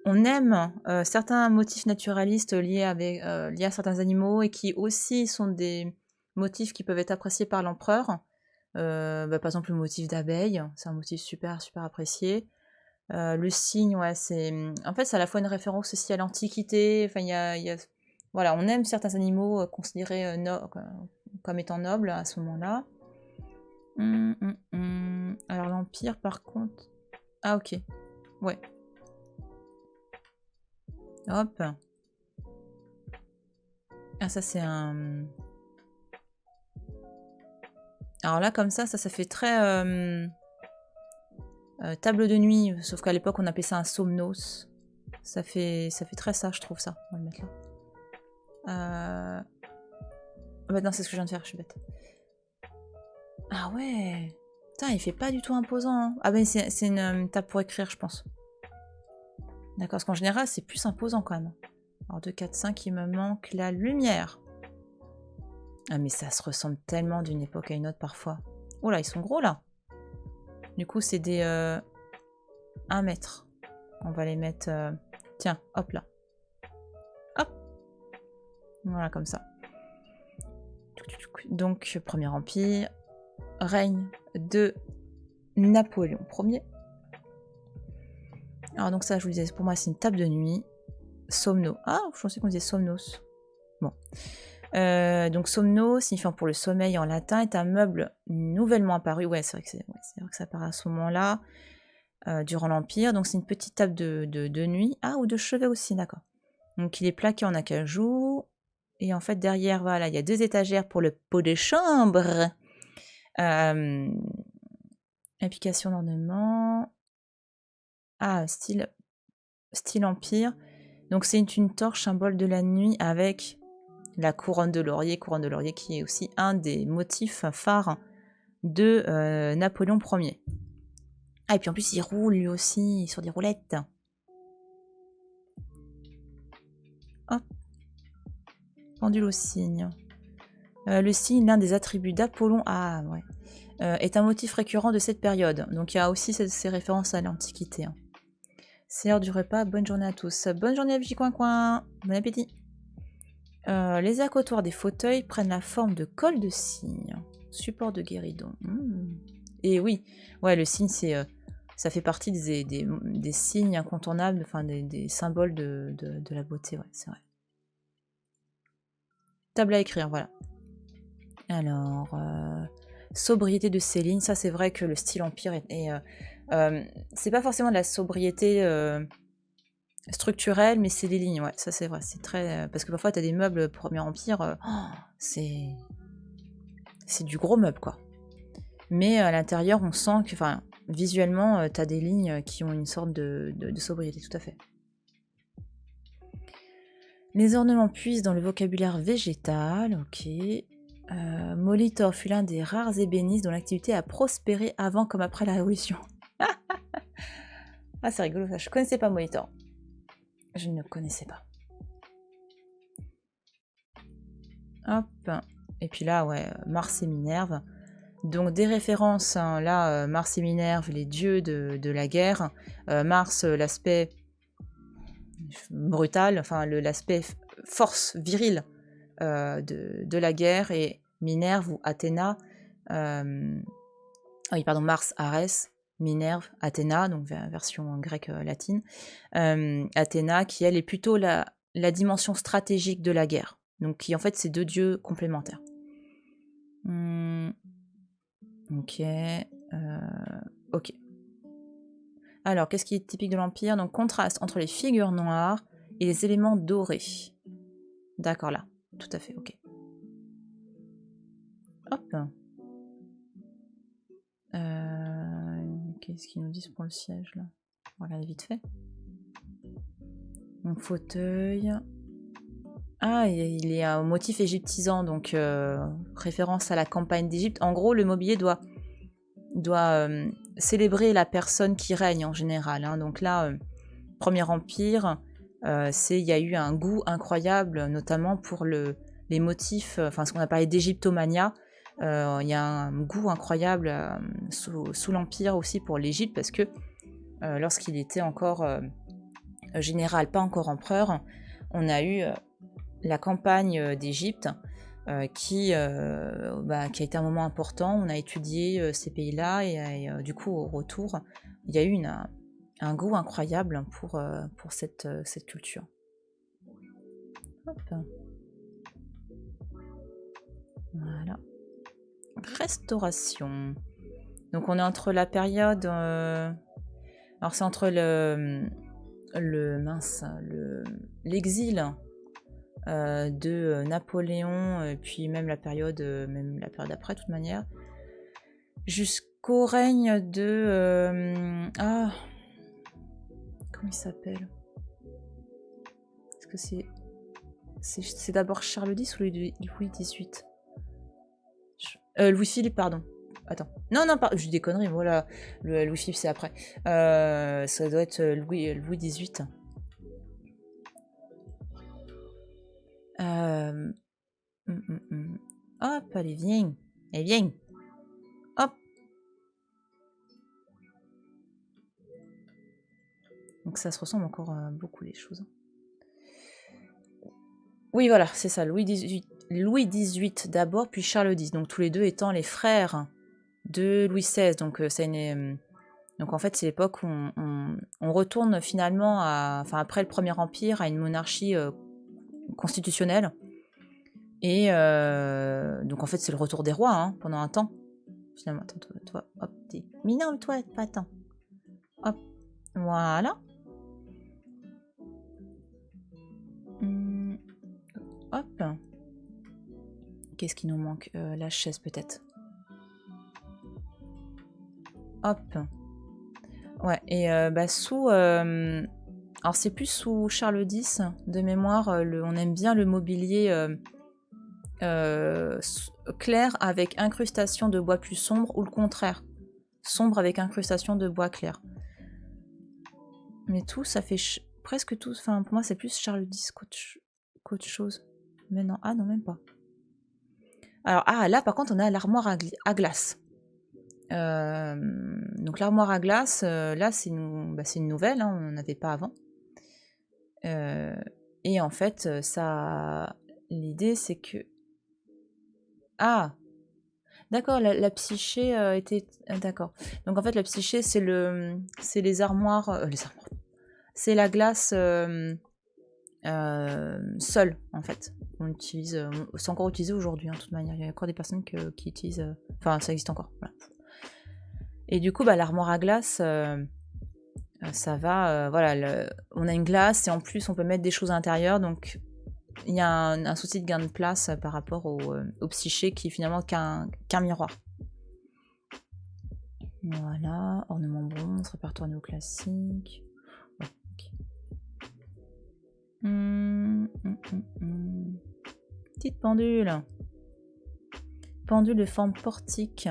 on aime certains motifs naturalistes liés à certains animaux et qui aussi sont des motifs qui peuvent être appréciés par l'empereur. Par exemple, le motif d'abeille, c'est un motif super super apprécié. Le cygne, ouais, en fait, c'est à la fois une référence aussi à l'Antiquité. Enfin, voilà, on aime certains animaux considérés comme étant nobles à ce moment-là. Alors l'Empire, par contre... Ah, ok. Ouais. Hop. Ah, ça, c'est un... Alors là, comme ça fait très... table de nuit, sauf qu'à l'époque, on appelait ça un somnos. Ça fait très ça, je trouve, ça. On va le mettre là. Bah non, c'est ce que je viens de faire, je suis bête. Ah ouais. Putain, il fait pas du tout imposant. Ah ben c'est une table pour écrire, je pense. D'accord, parce qu'en général, c'est plus imposant quand même. Alors 2, 4, 5, il me manque la lumière. Ah mais ça se ressemble tellement d'une époque à une autre parfois. Oh là, ils sont gros là. Du coup, c'est des 1 mètre. On va les mettre... Tiens, hop là. Hop. Voilà, comme ça. Donc, Premier Empire, règne de Napoléon Ier. Alors donc ça, je vous disais, pour moi, c'est une table de nuit. Somno. Ah, je pensais qu'on disait somnos. Bon. Donc somno, signifiant pour le sommeil en latin, est un meuble nouvellement apparu. Ouais, c'est vrai que ça apparaît à ce moment-là. durant l'Empire. Donc c'est une petite table de nuit. Ah, ou de chevet aussi, d'accord. Donc il est plaqué en acajou. Et en fait, derrière, voilà, il y a 2 étagères pour le pot de chambre. Application d'ornement. Ah, style Empire. Donc c'est une torche, symbole de la nuit, avec la couronne de laurier qui est aussi un des motifs phares de Napoléon Ier. Ah, et puis en plus, il roule lui aussi sur des roulettes. Hop. Pendule au cygne. Le cygne, l'un des attributs d'Apollon, ah ouais, est un motif récurrent de cette période. Donc il y a aussi ces références à l'Antiquité. Hein. C'est l'heure du repas, bonne journée à tous. Bonne journée à Coin Coin, bon appétit. Les accotoirs des fauteuils prennent la forme de cols de cygne. Support de guéridon. Et oui, ouais, le cygne, ça fait partie des signes incontournables, enfin des symboles de la beauté, ouais, c'est vrai. Table à écrire, voilà. Alors, sobriété de Céline, ça c'est vrai que le style Empire c'est pas forcément de la sobriété structurelle, mais c'est les lignes, ouais, ça c'est vrai, c'est très... parce que parfois t'as des meubles Premier Empire, c'est du gros meuble, quoi. Mais à l'intérieur, on sent que, enfin, visuellement, t'as des lignes qui ont une sorte de sobriété, tout à fait. Les ornements puisent dans le vocabulaire végétal, ok. Molitor fut l'un des rares ébénistes dont l'activité a prospéré avant comme après la Révolution. Ah, c'est rigolo ça, je connaissais pas Molitor. Je ne connaissais pas. Hop. Et puis là, ouais, Mars et Minerve. Donc des références, hein, là, Mars et Minerve, les dieux de la guerre. Mars, l'aspect brutal, enfin l'aspect force virile de la guerre, et Minerve ou Athéna, oui pardon, Mars, Arès, Minerve, Athéna, donc version grecque latine, Athéna qui elle est plutôt la dimension stratégique de la guerre, donc qui en fait c'est 2 dieux complémentaires. Ok, ok. Alors qu'est-ce qui est typique de l'Empire? Donc contraste entre les figures noires et les éléments dorés. D'accord, là, tout à fait, ok. Hop. Qu'est-ce qu'ils nous disent pour le siège, là? On va regarder vite fait. Donc, fauteuil. Ah, il est un motif égyptisant, donc référence à la campagne d'Égypte. En gros, le mobilier doit célébrer la personne qui règne en général. Hein. Donc là, Premier Empire, il y a eu un goût incroyable, notamment pour les motifs, enfin ce qu'on a parlé d'égyptomania. Il y a un goût incroyable sous l'Empire aussi pour l'Égypte, parce que lorsqu'il était encore général, pas encore empereur, on a eu la campagne d'Égypte qui a été un moment important. On a étudié ces pays-là et du coup au retour, il y a eu un goût incroyable pour cette culture. Hop. Voilà. Restauration. Donc on est entre la période... alors c'est entre l'exil de Napoléon, puis même la période après, de toute manière, jusqu'au règne de... comment il s'appelle? Est-ce que c'est d'abord Charles X ou Louis XVIII? Louis-Philippe, pardon. Attends. Non, je dis des conneries, voilà. Louis-Philippe, c'est après. Ça doit être Louis XVIII. Hop, allez, viens. Allez, viens. Hop. Donc ça se ressemble encore beaucoup, les choses. Oui, voilà, c'est ça. Louis XVIII d'abord, puis Charles X. Donc tous les deux étant les frères de Louis XVI. Donc donc en fait, c'est l'époque où on retourne finalement après le Premier Empire, à une monarchie constitutionnelle. Et donc en fait, c'est le retour des rois pendant un temps. Finalement, attends, toi, hop, t'es... Mais non, toi, pas attends. Hop. Voilà. Hop. Qu'est-ce qui nous manque? La chaise peut-être. Hop. Ouais, et sous... alors c'est plus sous Charles X, de mémoire, on aime bien le mobilier clair avec incrustation de bois plus sombre, ou le contraire. Sombre avec incrustation de bois clair. Mais tout, ça fait presque tout... Enfin, pour moi, c'est plus Charles X qu'autre chose. Mais non, ah non, même pas. Alors, là, par contre, on a l'armoire à glace. Donc l'armoire à glace, là c'est une nouvelle, hein, on n'en avait pas avant. Et en fait, ça, l'idée c'est que... Ah, d'accord, la psyché était... D'accord. Donc en fait la psyché c'est les armoires... les armoires. C'est la glace seule en fait. On utilise... c'est encore utilisé aujourd'hui, hein, de toute manière. Il y a encore des personnes qui utilisent... Enfin, ça existe encore. Voilà. Et du coup, l'armoire à glace, ça va, voilà, on a une glace et en plus on peut mettre des choses à l'intérieur, donc il y a un souci de gain de place par rapport au psyché qui est finalement qu'un miroir. Voilà, ornement bronze, répertoire néoclassique. Ouais, okay. Petite pendule. Pendule de forme portique.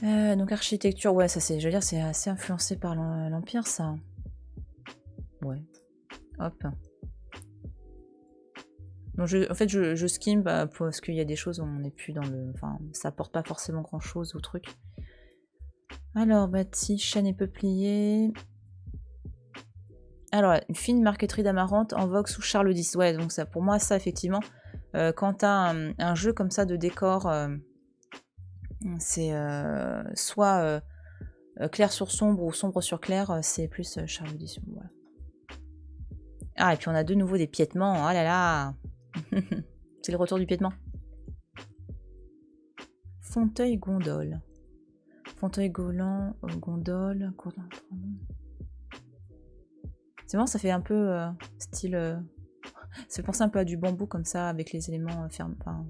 Donc architecture, ouais, ça c'est, je veux dire, c'est assez influencé par l'Empire, ça. Ouais. Hop. Donc en fait, je skim parce qu'il y a des choses où on n'est plus dans le... Enfin, ça apporte pas forcément grand-chose au truc. Alors, bâti, chêne et peuplier. Alors, une fine marqueterie d'amarante en vogue sous Charles X. Ouais, donc ça, pour moi, ça, effectivement, quand t'as un jeu comme ça de décor... c'est soit clair sur sombre ou sombre sur clair, c'est plus Charles X. Voilà. Ah, et puis on a de nouveau des piétements. Oh là là. C'est le retour du piétement. Fauteuil gondole. Fauteuil golant, gondole. C'est bon, ça fait un peu style... ça fait penser un peu à du bambou comme ça, avec les éléments fermes. Enfin,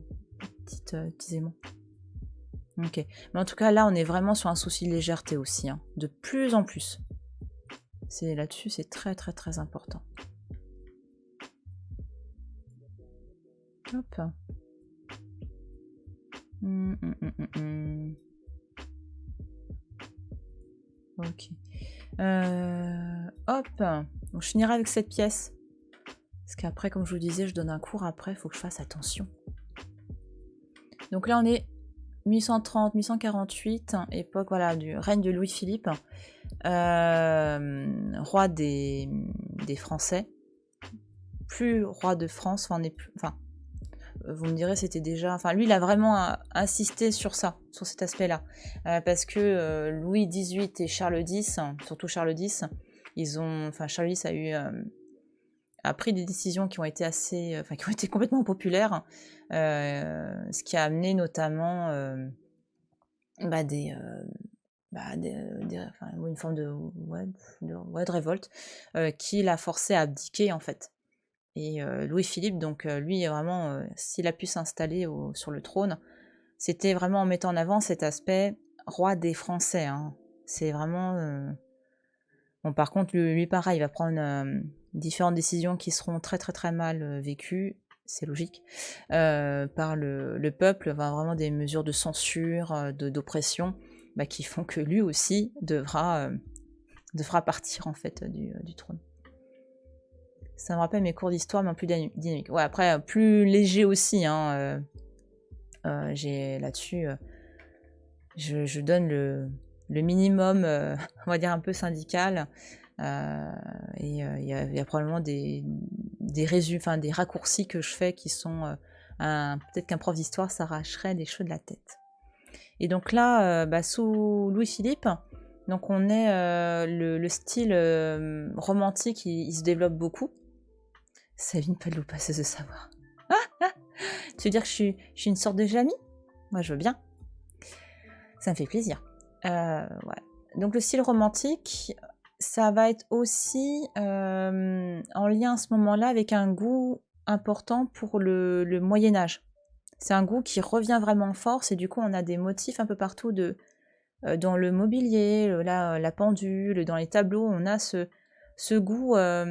petits éléments. Ok. Mais en tout cas, là, on est vraiment sur un souci de légèreté aussi. Hein. De plus en plus. Là-dessus, c'est très très très important. Hop. Ok. Hop. Donc, je finirai avec cette pièce. Parce qu'après, comme je vous disais, je donne un cours après, il faut que je fasse attention. Donc là, on est 1130-1148, époque voilà, du règne de Louis-Philippe, roi des Français. Plus roi de France, enfin, on est plus... Enfin, vous me direz, c'était déjà... Enfin, lui, il a vraiment insisté sur ça, sur cet aspect-là. Parce que Louis XVIII et Charles X, surtout Charles X, ils ont... Enfin, Charles X a pris des décisions qui ont été assez... Enfin, qui ont été complètement populaires. Ce qui a amené notamment une forme de révolte qui l'a forcé à abdiquer, en fait. Et Louis-Philippe, donc lui, vraiment, s'il a pu s'installer sur le trône, c'était vraiment en mettant en avant cet aspect roi des Français. Hein. C'est vraiment... Bon, par contre, lui, pareil, il va prendre différentes décisions qui seront très très très mal vécues, c'est logique, par le peuple, vraiment des mesures de censure, d'oppression, qui font que lui aussi devra partir, en fait, du trône. Ça me rappelle mes cours d'histoire, mais en plus dynamique. Ouais, après, plus léger aussi. Hein, j'ai là-dessus, je donne le minimum, on va dire un peu syndical. Et il y a probablement des raccourcis que je fais qui sont... peut-être qu'un prof d'histoire s'arracherait des cheveux de la tête. Et donc là, sous Louis-Philippe, donc on est le style romantique, il se développe beaucoup. Sabine Padlou, passeuse de savoir. Tu veux dire que je suis une sorte de Jamie? Moi, je veux bien. Ça me fait plaisir. Ouais. Donc le style romantique, ça va être aussi en lien à ce moment-là avec un goût important pour le Moyen Âge. C'est un goût qui revient vraiment en force et du coup on a des motifs un peu partout dans le mobilier, la pendule, dans les tableaux, on a ce goût à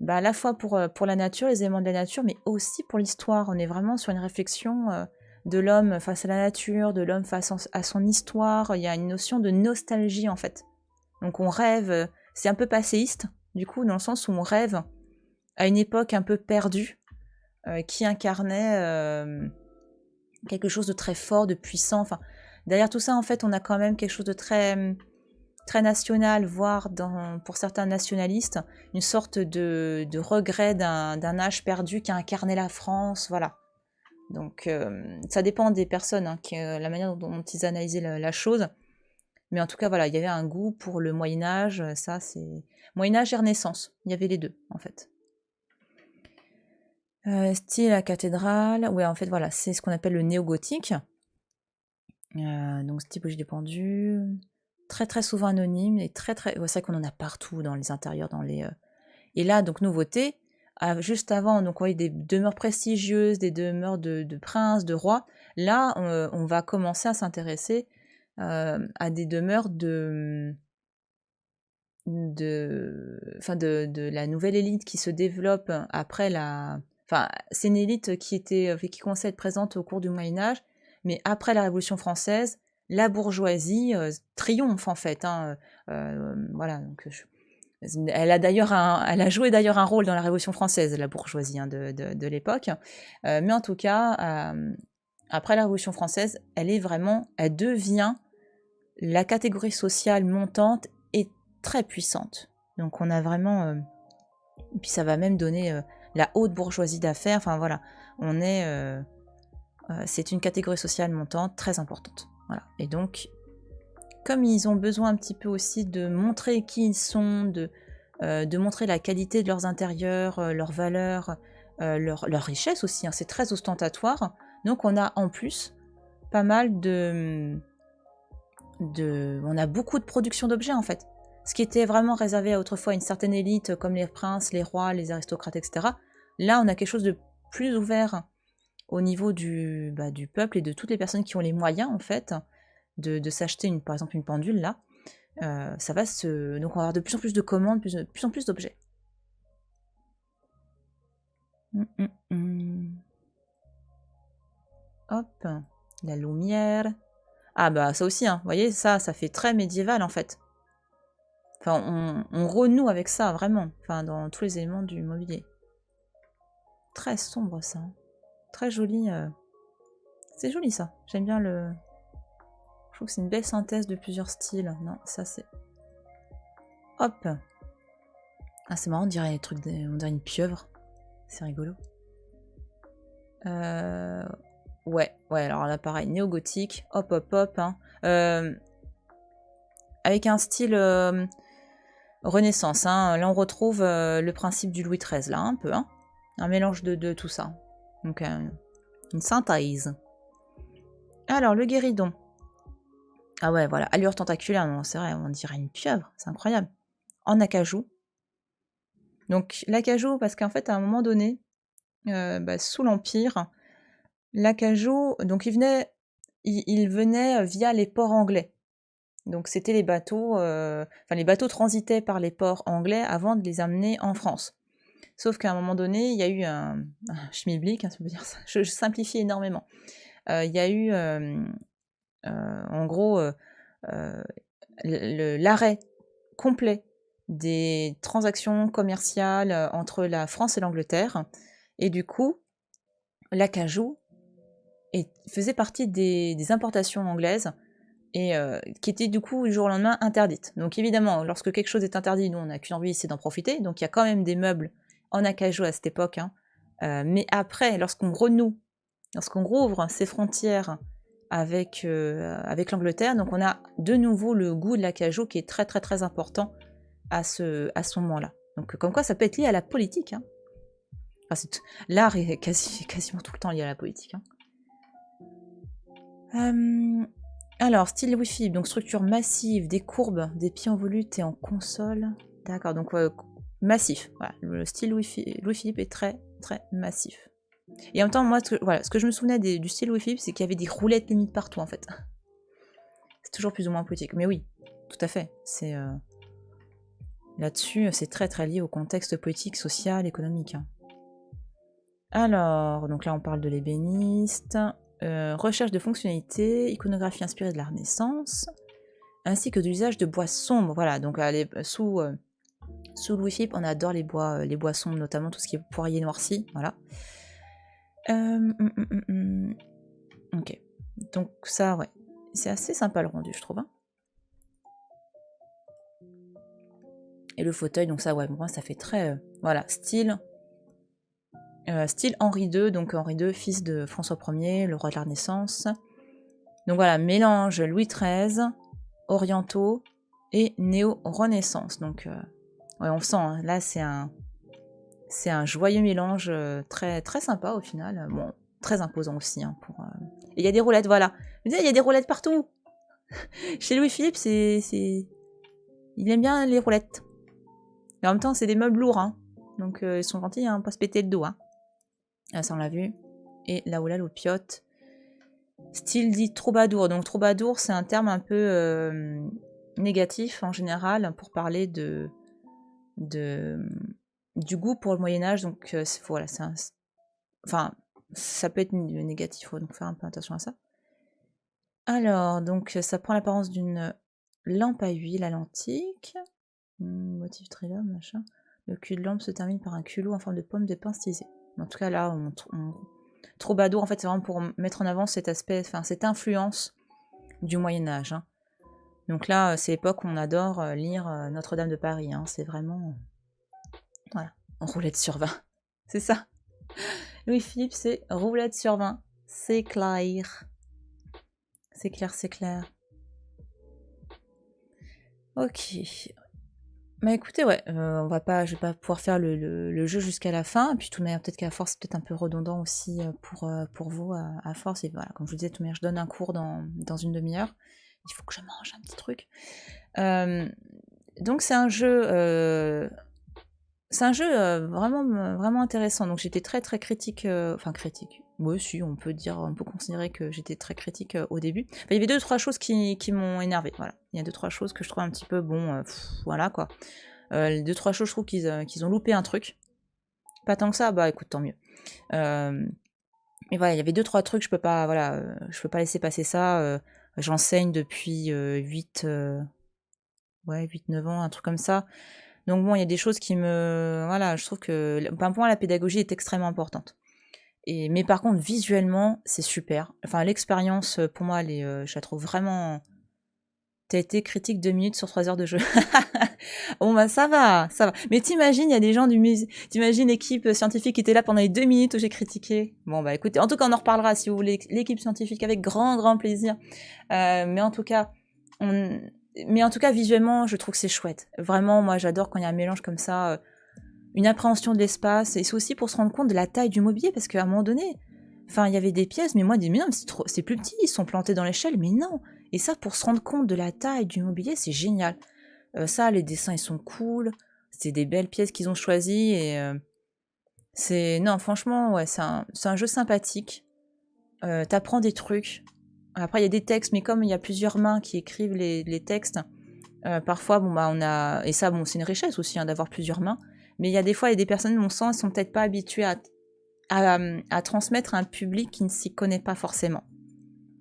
la fois pour la nature, les éléments de la nature, mais aussi pour l'histoire. On est vraiment sur une réflexion de l'homme face à la nature, de l'homme face à son histoire. Il y a une notion de nostalgie en fait. Donc on rêve, c'est un peu passéiste, du coup, dans le sens où on rêve à une époque un peu perdue, qui incarnait quelque chose de très fort, de puissant. Enfin, derrière tout ça, en fait, on a quand même quelque chose de très, très national, voire pour certains nationalistes, une sorte de regret d'un âge perdu qui a incarné la France, voilà. Donc ça dépend des personnes, hein, la manière dont ils analysaient la chose. Mais en tout cas, voilà, il y avait un goût pour le Moyen-Âge, ça c'est... Moyen-Âge et Renaissance, il y avait les deux, en fait. Style à cathédrale, ouais, en fait, voilà, c'est ce qu'on appelle le néo-gothique. Donc, typologie des pendules, très très souvent anonyme, et très très... Ouais, c'est vrai qu'on en a partout, dans les intérieurs, dans les... Et là, donc, nouveauté, juste avant, donc, on voyait des demeures prestigieuses, des demeures de princes, de rois. Là, on va commencer à s'intéresser à des demeures de la nouvelle élite qui se développe après la... Enfin, c'est une élite qui commençait à être présente au cours du Moyen-Âge, mais après la Révolution française, la bourgeoisie triomphe en fait. Hein, voilà, donc elle a joué d'ailleurs un rôle dans la Révolution française, la bourgeoisie hein, de l'époque. Mais en tout cas, après la Révolution française, elle devient la catégorie sociale montante et très puissante. Donc on a vraiment... et puis ça va même donner la haute bourgeoisie d'affaires. Enfin voilà, c'est une catégorie sociale montante très importante. Voilà. Et donc, comme ils ont besoin un petit peu aussi de montrer qui ils sont, de montrer la qualité de leurs intérieurs, leurs valeurs, leur richesse aussi, hein, c'est très ostentatoire. Donc on a en plus pas mal on a beaucoup de production d'objets en fait. Ce qui était vraiment réservé à autrefois une certaine élite comme les princes, les rois, les aristocrates, etc. Là, on a quelque chose de plus ouvert au niveau du peuple et de toutes les personnes qui ont les moyens en fait de s'acheter par exemple une pendule là. Donc on va avoir de plus en plus de commandes, de plus en plus d'objets. Hop, la lumière. Ah bah ça aussi, hein. Vous voyez, ça fait très médiéval en fait. Enfin, on renoue avec ça, vraiment. Enfin, dans tous les éléments du mobilier. Très sombre, ça. Très joli. C'est joli, ça. J'aime bien le... Je trouve que c'est une belle synthèse de plusieurs styles. Non, ça, c'est... Hop. Ah, c'est marrant, on dirait on dirait une pieuvre. C'est rigolo. Ouais, alors là, pareil, néo-gothique. Hop, hop, hop. Hein. Avec un style... Renaissance, hein. Là on retrouve le principe du Louis XIII, là, un peu, hein. Un mélange de tout ça. Donc une synthèse. Alors, le guéridon. Ah ouais, voilà, allure tentaculaire, non, c'est vrai, on dirait une pieuvre, c'est incroyable. En acajou. Donc l'acajou, parce qu'en fait, à un moment donné, sous l'Empire, l'acajou, donc il venait via les ports anglais. Donc c'était les bateaux transitaient par les ports anglais avant de les amener en France. Sauf qu'à un moment donné, il y a eu un schmilblick, hein, si on peut dire ça. Je simplifie énormément. Il y a eu, en gros, l'arrêt complet des transactions commerciales entre la France et l'Angleterre. Et du coup, l'acajou faisait partie des importations anglaises et qui étaient du coup du jour au lendemain interdites. Donc évidemment, lorsque quelque chose est interdit, nous on n'a qu'une envie, c'est d'en profiter. Donc il y a quand même des meubles en acajou à cette époque. Hein. Mais après, lorsqu'on rouvre ces frontières avec l'Angleterre, donc on a de nouveau le goût de l'acajou qui est très très très important à ce moment-là. Donc comme quoi ça peut être lié à la politique. Hein. Enfin, l'art est quasiment tout le temps lié à la politique. Hein. Alors, style Wi-Fi, donc structure massive, des courbes, des pieds en volute et en console. D'accord, donc massif. Voilà, le style Wi-Fi est très, très massif. Et en même temps, moi, ce que je me souvenais du style Wi-Fi, c'est qu'il y avait des roulettes limites partout, en fait. C'est toujours plus ou moins poétique. Mais oui, tout à fait. C'est là-dessus, c'est très, très lié au contexte politique, social, économique. Hein. Alors, donc là, on parle de l'ébéniste. Recherche de fonctionnalités, iconographie inspirée de la Renaissance, ainsi que de l'usage de bois sombres. Voilà, donc sous le Wi-Fi, on adore les bois sombres, notamment tout ce qui est poirier noirci. Voilà. Ok. Donc ça, ouais. C'est assez sympa le rendu, je trouve. Hein. Et le fauteuil, donc ça, ouais, moi, ça fait très... voilà, style Henri II, donc Henri II, fils de François Ier, le roi de la Renaissance. Donc voilà, mélange Louis XIII, orientaux et néo-renaissance. Donc ouais, on sent, hein, là c'est un joyeux mélange très, très sympa au final. Bon, très imposant aussi. Hein, Et il y a des roulettes, voilà. Il y a des roulettes partout. Chez Louis-Philippe, il aime bien les roulettes. Et en même temps, c'est des meubles lourds. Hein. Donc ils sont gentils, hein, pas se péter le dos. Hein. Ah, ça on l'a vu. Et la oula l'opiote. Style dit troubadour. Donc troubadour, c'est un terme un peu négatif en général pour parler du goût pour le Moyen-Âge. Donc voilà, enfin, ça peut être négatif, faut donc faire un peu attention à ça. Alors, donc ça prend l'apparence d'une lampe à huile à l'antique. Motif trilome, machin. Le cul de lampe se termine par un culot en forme de pomme de pin stylisé. En tout cas, là, troubadour, en fait, c'est vraiment pour mettre en avant cet aspect, enfin, cette influence du Moyen-Âge. Hein. Donc là, c'est l'époque où on adore lire Notre-Dame de Paris. Hein. C'est vraiment... voilà, roulette sur 20. C'est ça. Louis-Philippe, c'est roulette sur 20. C'est clair. C'est clair, c'est clair. Ok. Bah écoutez, ouais, je vais pas pouvoir faire le jeu jusqu'à la fin. Et puis tout de même, peut-être qu'à force, c'est peut-être un peu redondant aussi pour vous à force. Et voilà, comme je vous disais, tout de même, je donne un cours dans une demi-heure. Il faut que je mange un petit truc. Donc c'est un jeu vraiment, vraiment intéressant. Donc j'étais très très critique, enfin critique. Oui, si, on peut considérer que j'étais très critique au début. Enfin, il y avait 2-3 choses qui m'ont énervé. Voilà, il y a 2-3 choses que je trouve un petit peu bon. Voilà quoi. Les 2-3 choses, je trouve qu'ils ont loupé un truc. Pas tant que ça, bah écoute, tant mieux. Mais voilà, il y avait 2-3 trucs, je peux pas laisser passer ça. J'enseigne depuis 8-9 ans, un truc comme ça. Donc bon, il y a des choses qui me... Voilà, je trouve que... pour moi, la pédagogie est extrêmement importante. Mais par contre, visuellement, c'est super. Enfin, l'expérience, pour moi, je la trouve vraiment... T'as été critique 2 minutes sur 3 heures de jeu. Bon bah ça va, ça va. Mais t'imagines, il y a des gens du musée... T'imagines l'équipe scientifique qui était là pendant les 2 minutes où j'ai critiqué. Bon bah écoutez, en tout cas, on en reparlera si vous voulez. L'équipe scientifique, avec grand, grand plaisir. Mais en tout cas, visuellement, je trouve que c'est chouette. Vraiment, moi, j'adore quand il y a un mélange comme ça, une appréhension de l'espace. Et c'est aussi pour se rendre compte de la taille du mobilier, parce qu'à un moment donné, enfin, il y avait des pièces, mais moi, mais non, c'est plus petit, ils sont plantés dans l'échelle, mais non. Et ça, pour se rendre compte de la taille du mobilier, c'est génial. Ça, les dessins, ils sont cool. C'est des belles pièces qu'ils ont choisies. Et non, franchement, ouais, c'est un jeu sympathique. T'apprends des trucs. Après, il y a des textes, mais comme il y a plusieurs mains qui écrivent les textes, parfois, bon, bah, on a... Et ça, bon, c'est une richesse aussi, hein, d'avoir plusieurs mains. Mais il y a des fois, il y a des personnes, mon sens, sont peut-être pas habituées à transmettre à un public qui ne s'y connaît pas forcément.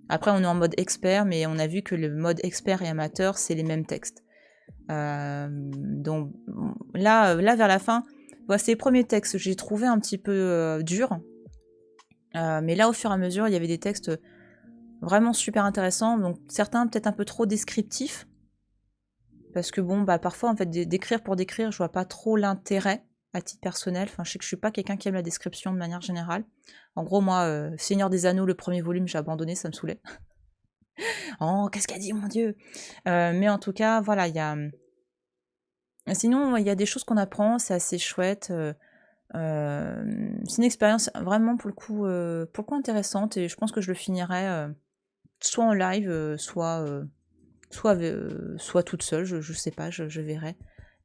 Après, on est en mode expert, mais on a vu que le mode expert et amateur, c'est les mêmes textes. Donc là, vers la fin, c'est les premiers textes que j'ai trouvé un petit peu durs. Mais là, au fur et à mesure, il y avait des textes vraiment super intéressants. Donc certains peut-être un peu trop descriptifs. Parce que bon, bah parfois, en fait, d'écrire pour décrire, je vois pas trop l'intérêt à titre personnel. Enfin, je sais que je suis pas quelqu'un qui aime la description de manière générale. En gros, moi, Seigneur des Anneaux, le premier volume, j'ai abandonné, ça me saoulait. Oh, qu'est-ce qu'elle dit, mon Dieu. Mais en tout cas, voilà, il y a... Sinon, il y a des choses qu'on apprend, c'est assez chouette. C'est une expérience vraiment, pour le coup intéressante, et je pense que je le finirai soit en live, soit toute seule, je sais pas, je verrai.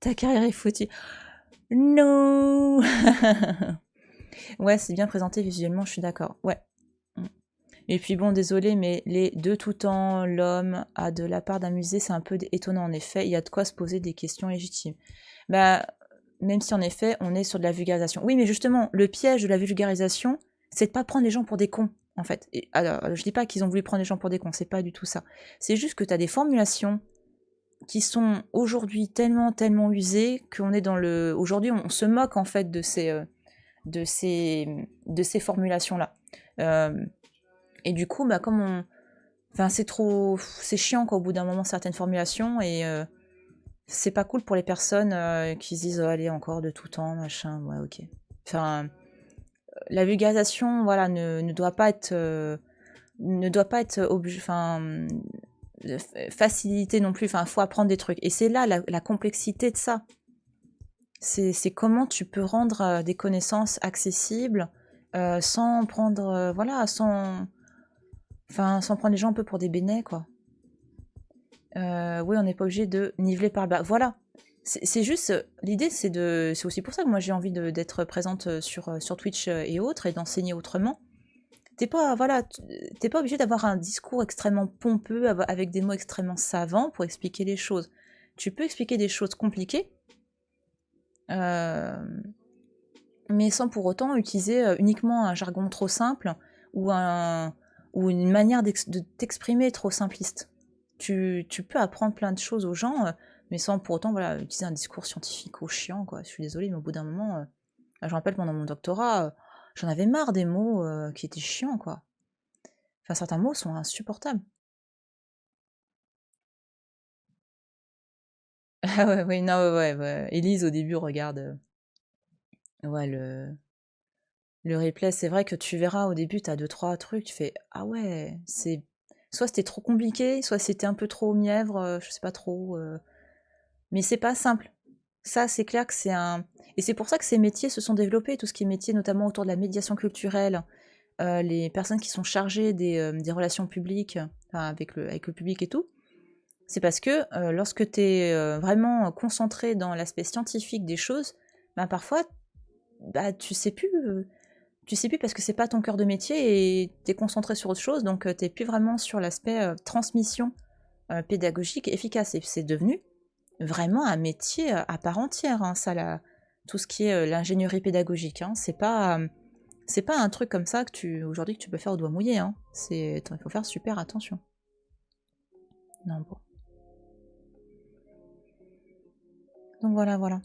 Ta carrière est foutue. Non. Ouais, c'est bien présenté visuellement, je suis d'accord. Ouais. Et puis bon, désolé, mais les de tout temps, l'homme a de la part d'un musée, c'est un peu étonnant en effet. Il y a de quoi se poser des questions légitimes. Bah, même si en effet, on est sur de la vulgarisation. Oui, mais justement, le piège de la vulgarisation, c'est de pas prendre les gens pour des cons, en fait. Et alors, je dis pas qu'ils ont voulu prendre les gens pour des cons, c'est pas du tout ça. C'est juste que tu as des formulations qui sont aujourd'hui tellement, tellement usées qu'on est dans le. Aujourd'hui, on se moque en fait de ces formulations-là. Et du coup, bah, comme on. Enfin, c'est chiant quoi, au bout d'un moment certaines formulations et c'est pas cool pour les personnes qui se disent oh, allez encore de tout temps machin, ouais ok. Enfin, la vulgarisation voilà ne doit pas être facilité non plus. Enfin, faut apprendre des trucs et c'est là la complexité de ça. C'est comment tu peux rendre des connaissances accessibles sans prendre voilà sans prendre les gens un peu pour des bénets quoi. Oui, on n'est pas obligé de niveler par le bas. Voilà. C'est juste, l'idée, c'est aussi pour ça que moi j'ai envie d'être présente sur Twitch et autres et d'enseigner autrement. T'es pas, voilà, t'es pas obligé d'avoir un discours extrêmement pompeux avec des mots extrêmement savants pour expliquer les choses. Tu peux expliquer des choses compliquées, euh, mais sans pour autant utiliser uniquement un jargon trop simple ou, ou une manière de t'exprimer trop simpliste. Tu peux apprendre plein de choses aux gens, mais sans pour autant voilà, utiliser un discours scientifique ou chiant. Quoi. Je suis désolée, mais au bout d'un moment, je me rappelle pendant mon doctorat, j'en avais marre des mots qui étaient chiants. Quoi. Enfin, certains mots sont insupportables. Ah ouais, ouais, non, ouais. Élise, au début, regarde ouais, le replay. C'est vrai que tu verras au début, tu as deux, trois trucs, tu fais ah ouais, c'est. Soit c'était trop compliqué, soit c'était un peu trop mièvre, je sais pas trop. Mais c'est pas simple. Ça, c'est clair que c'est un. Et c'est pour ça que ces métiers se sont développés, tout ce qui est métier notamment autour de la médiation culturelle, les personnes qui sont chargées des relations publiques, enfin, avec le public et tout. C'est parce que lorsque tu es vraiment concentré dans l'aspect scientifique des choses, bah, parfois, bah, tu sais plus parce que c'est pas ton cœur de métier et tu es concentré sur autre chose, donc tu n'es plus vraiment sur l'aspect transmission pédagogique efficace. Et c'est devenu vraiment un métier à part entière, hein, ça, tout ce qui est l'ingénierie pédagogique. Hein, c'est pas un truc comme ça que aujourd'hui que tu peux faire au doigt mouillé. Hein. Il faut faire super attention. Non, bon. Donc voilà.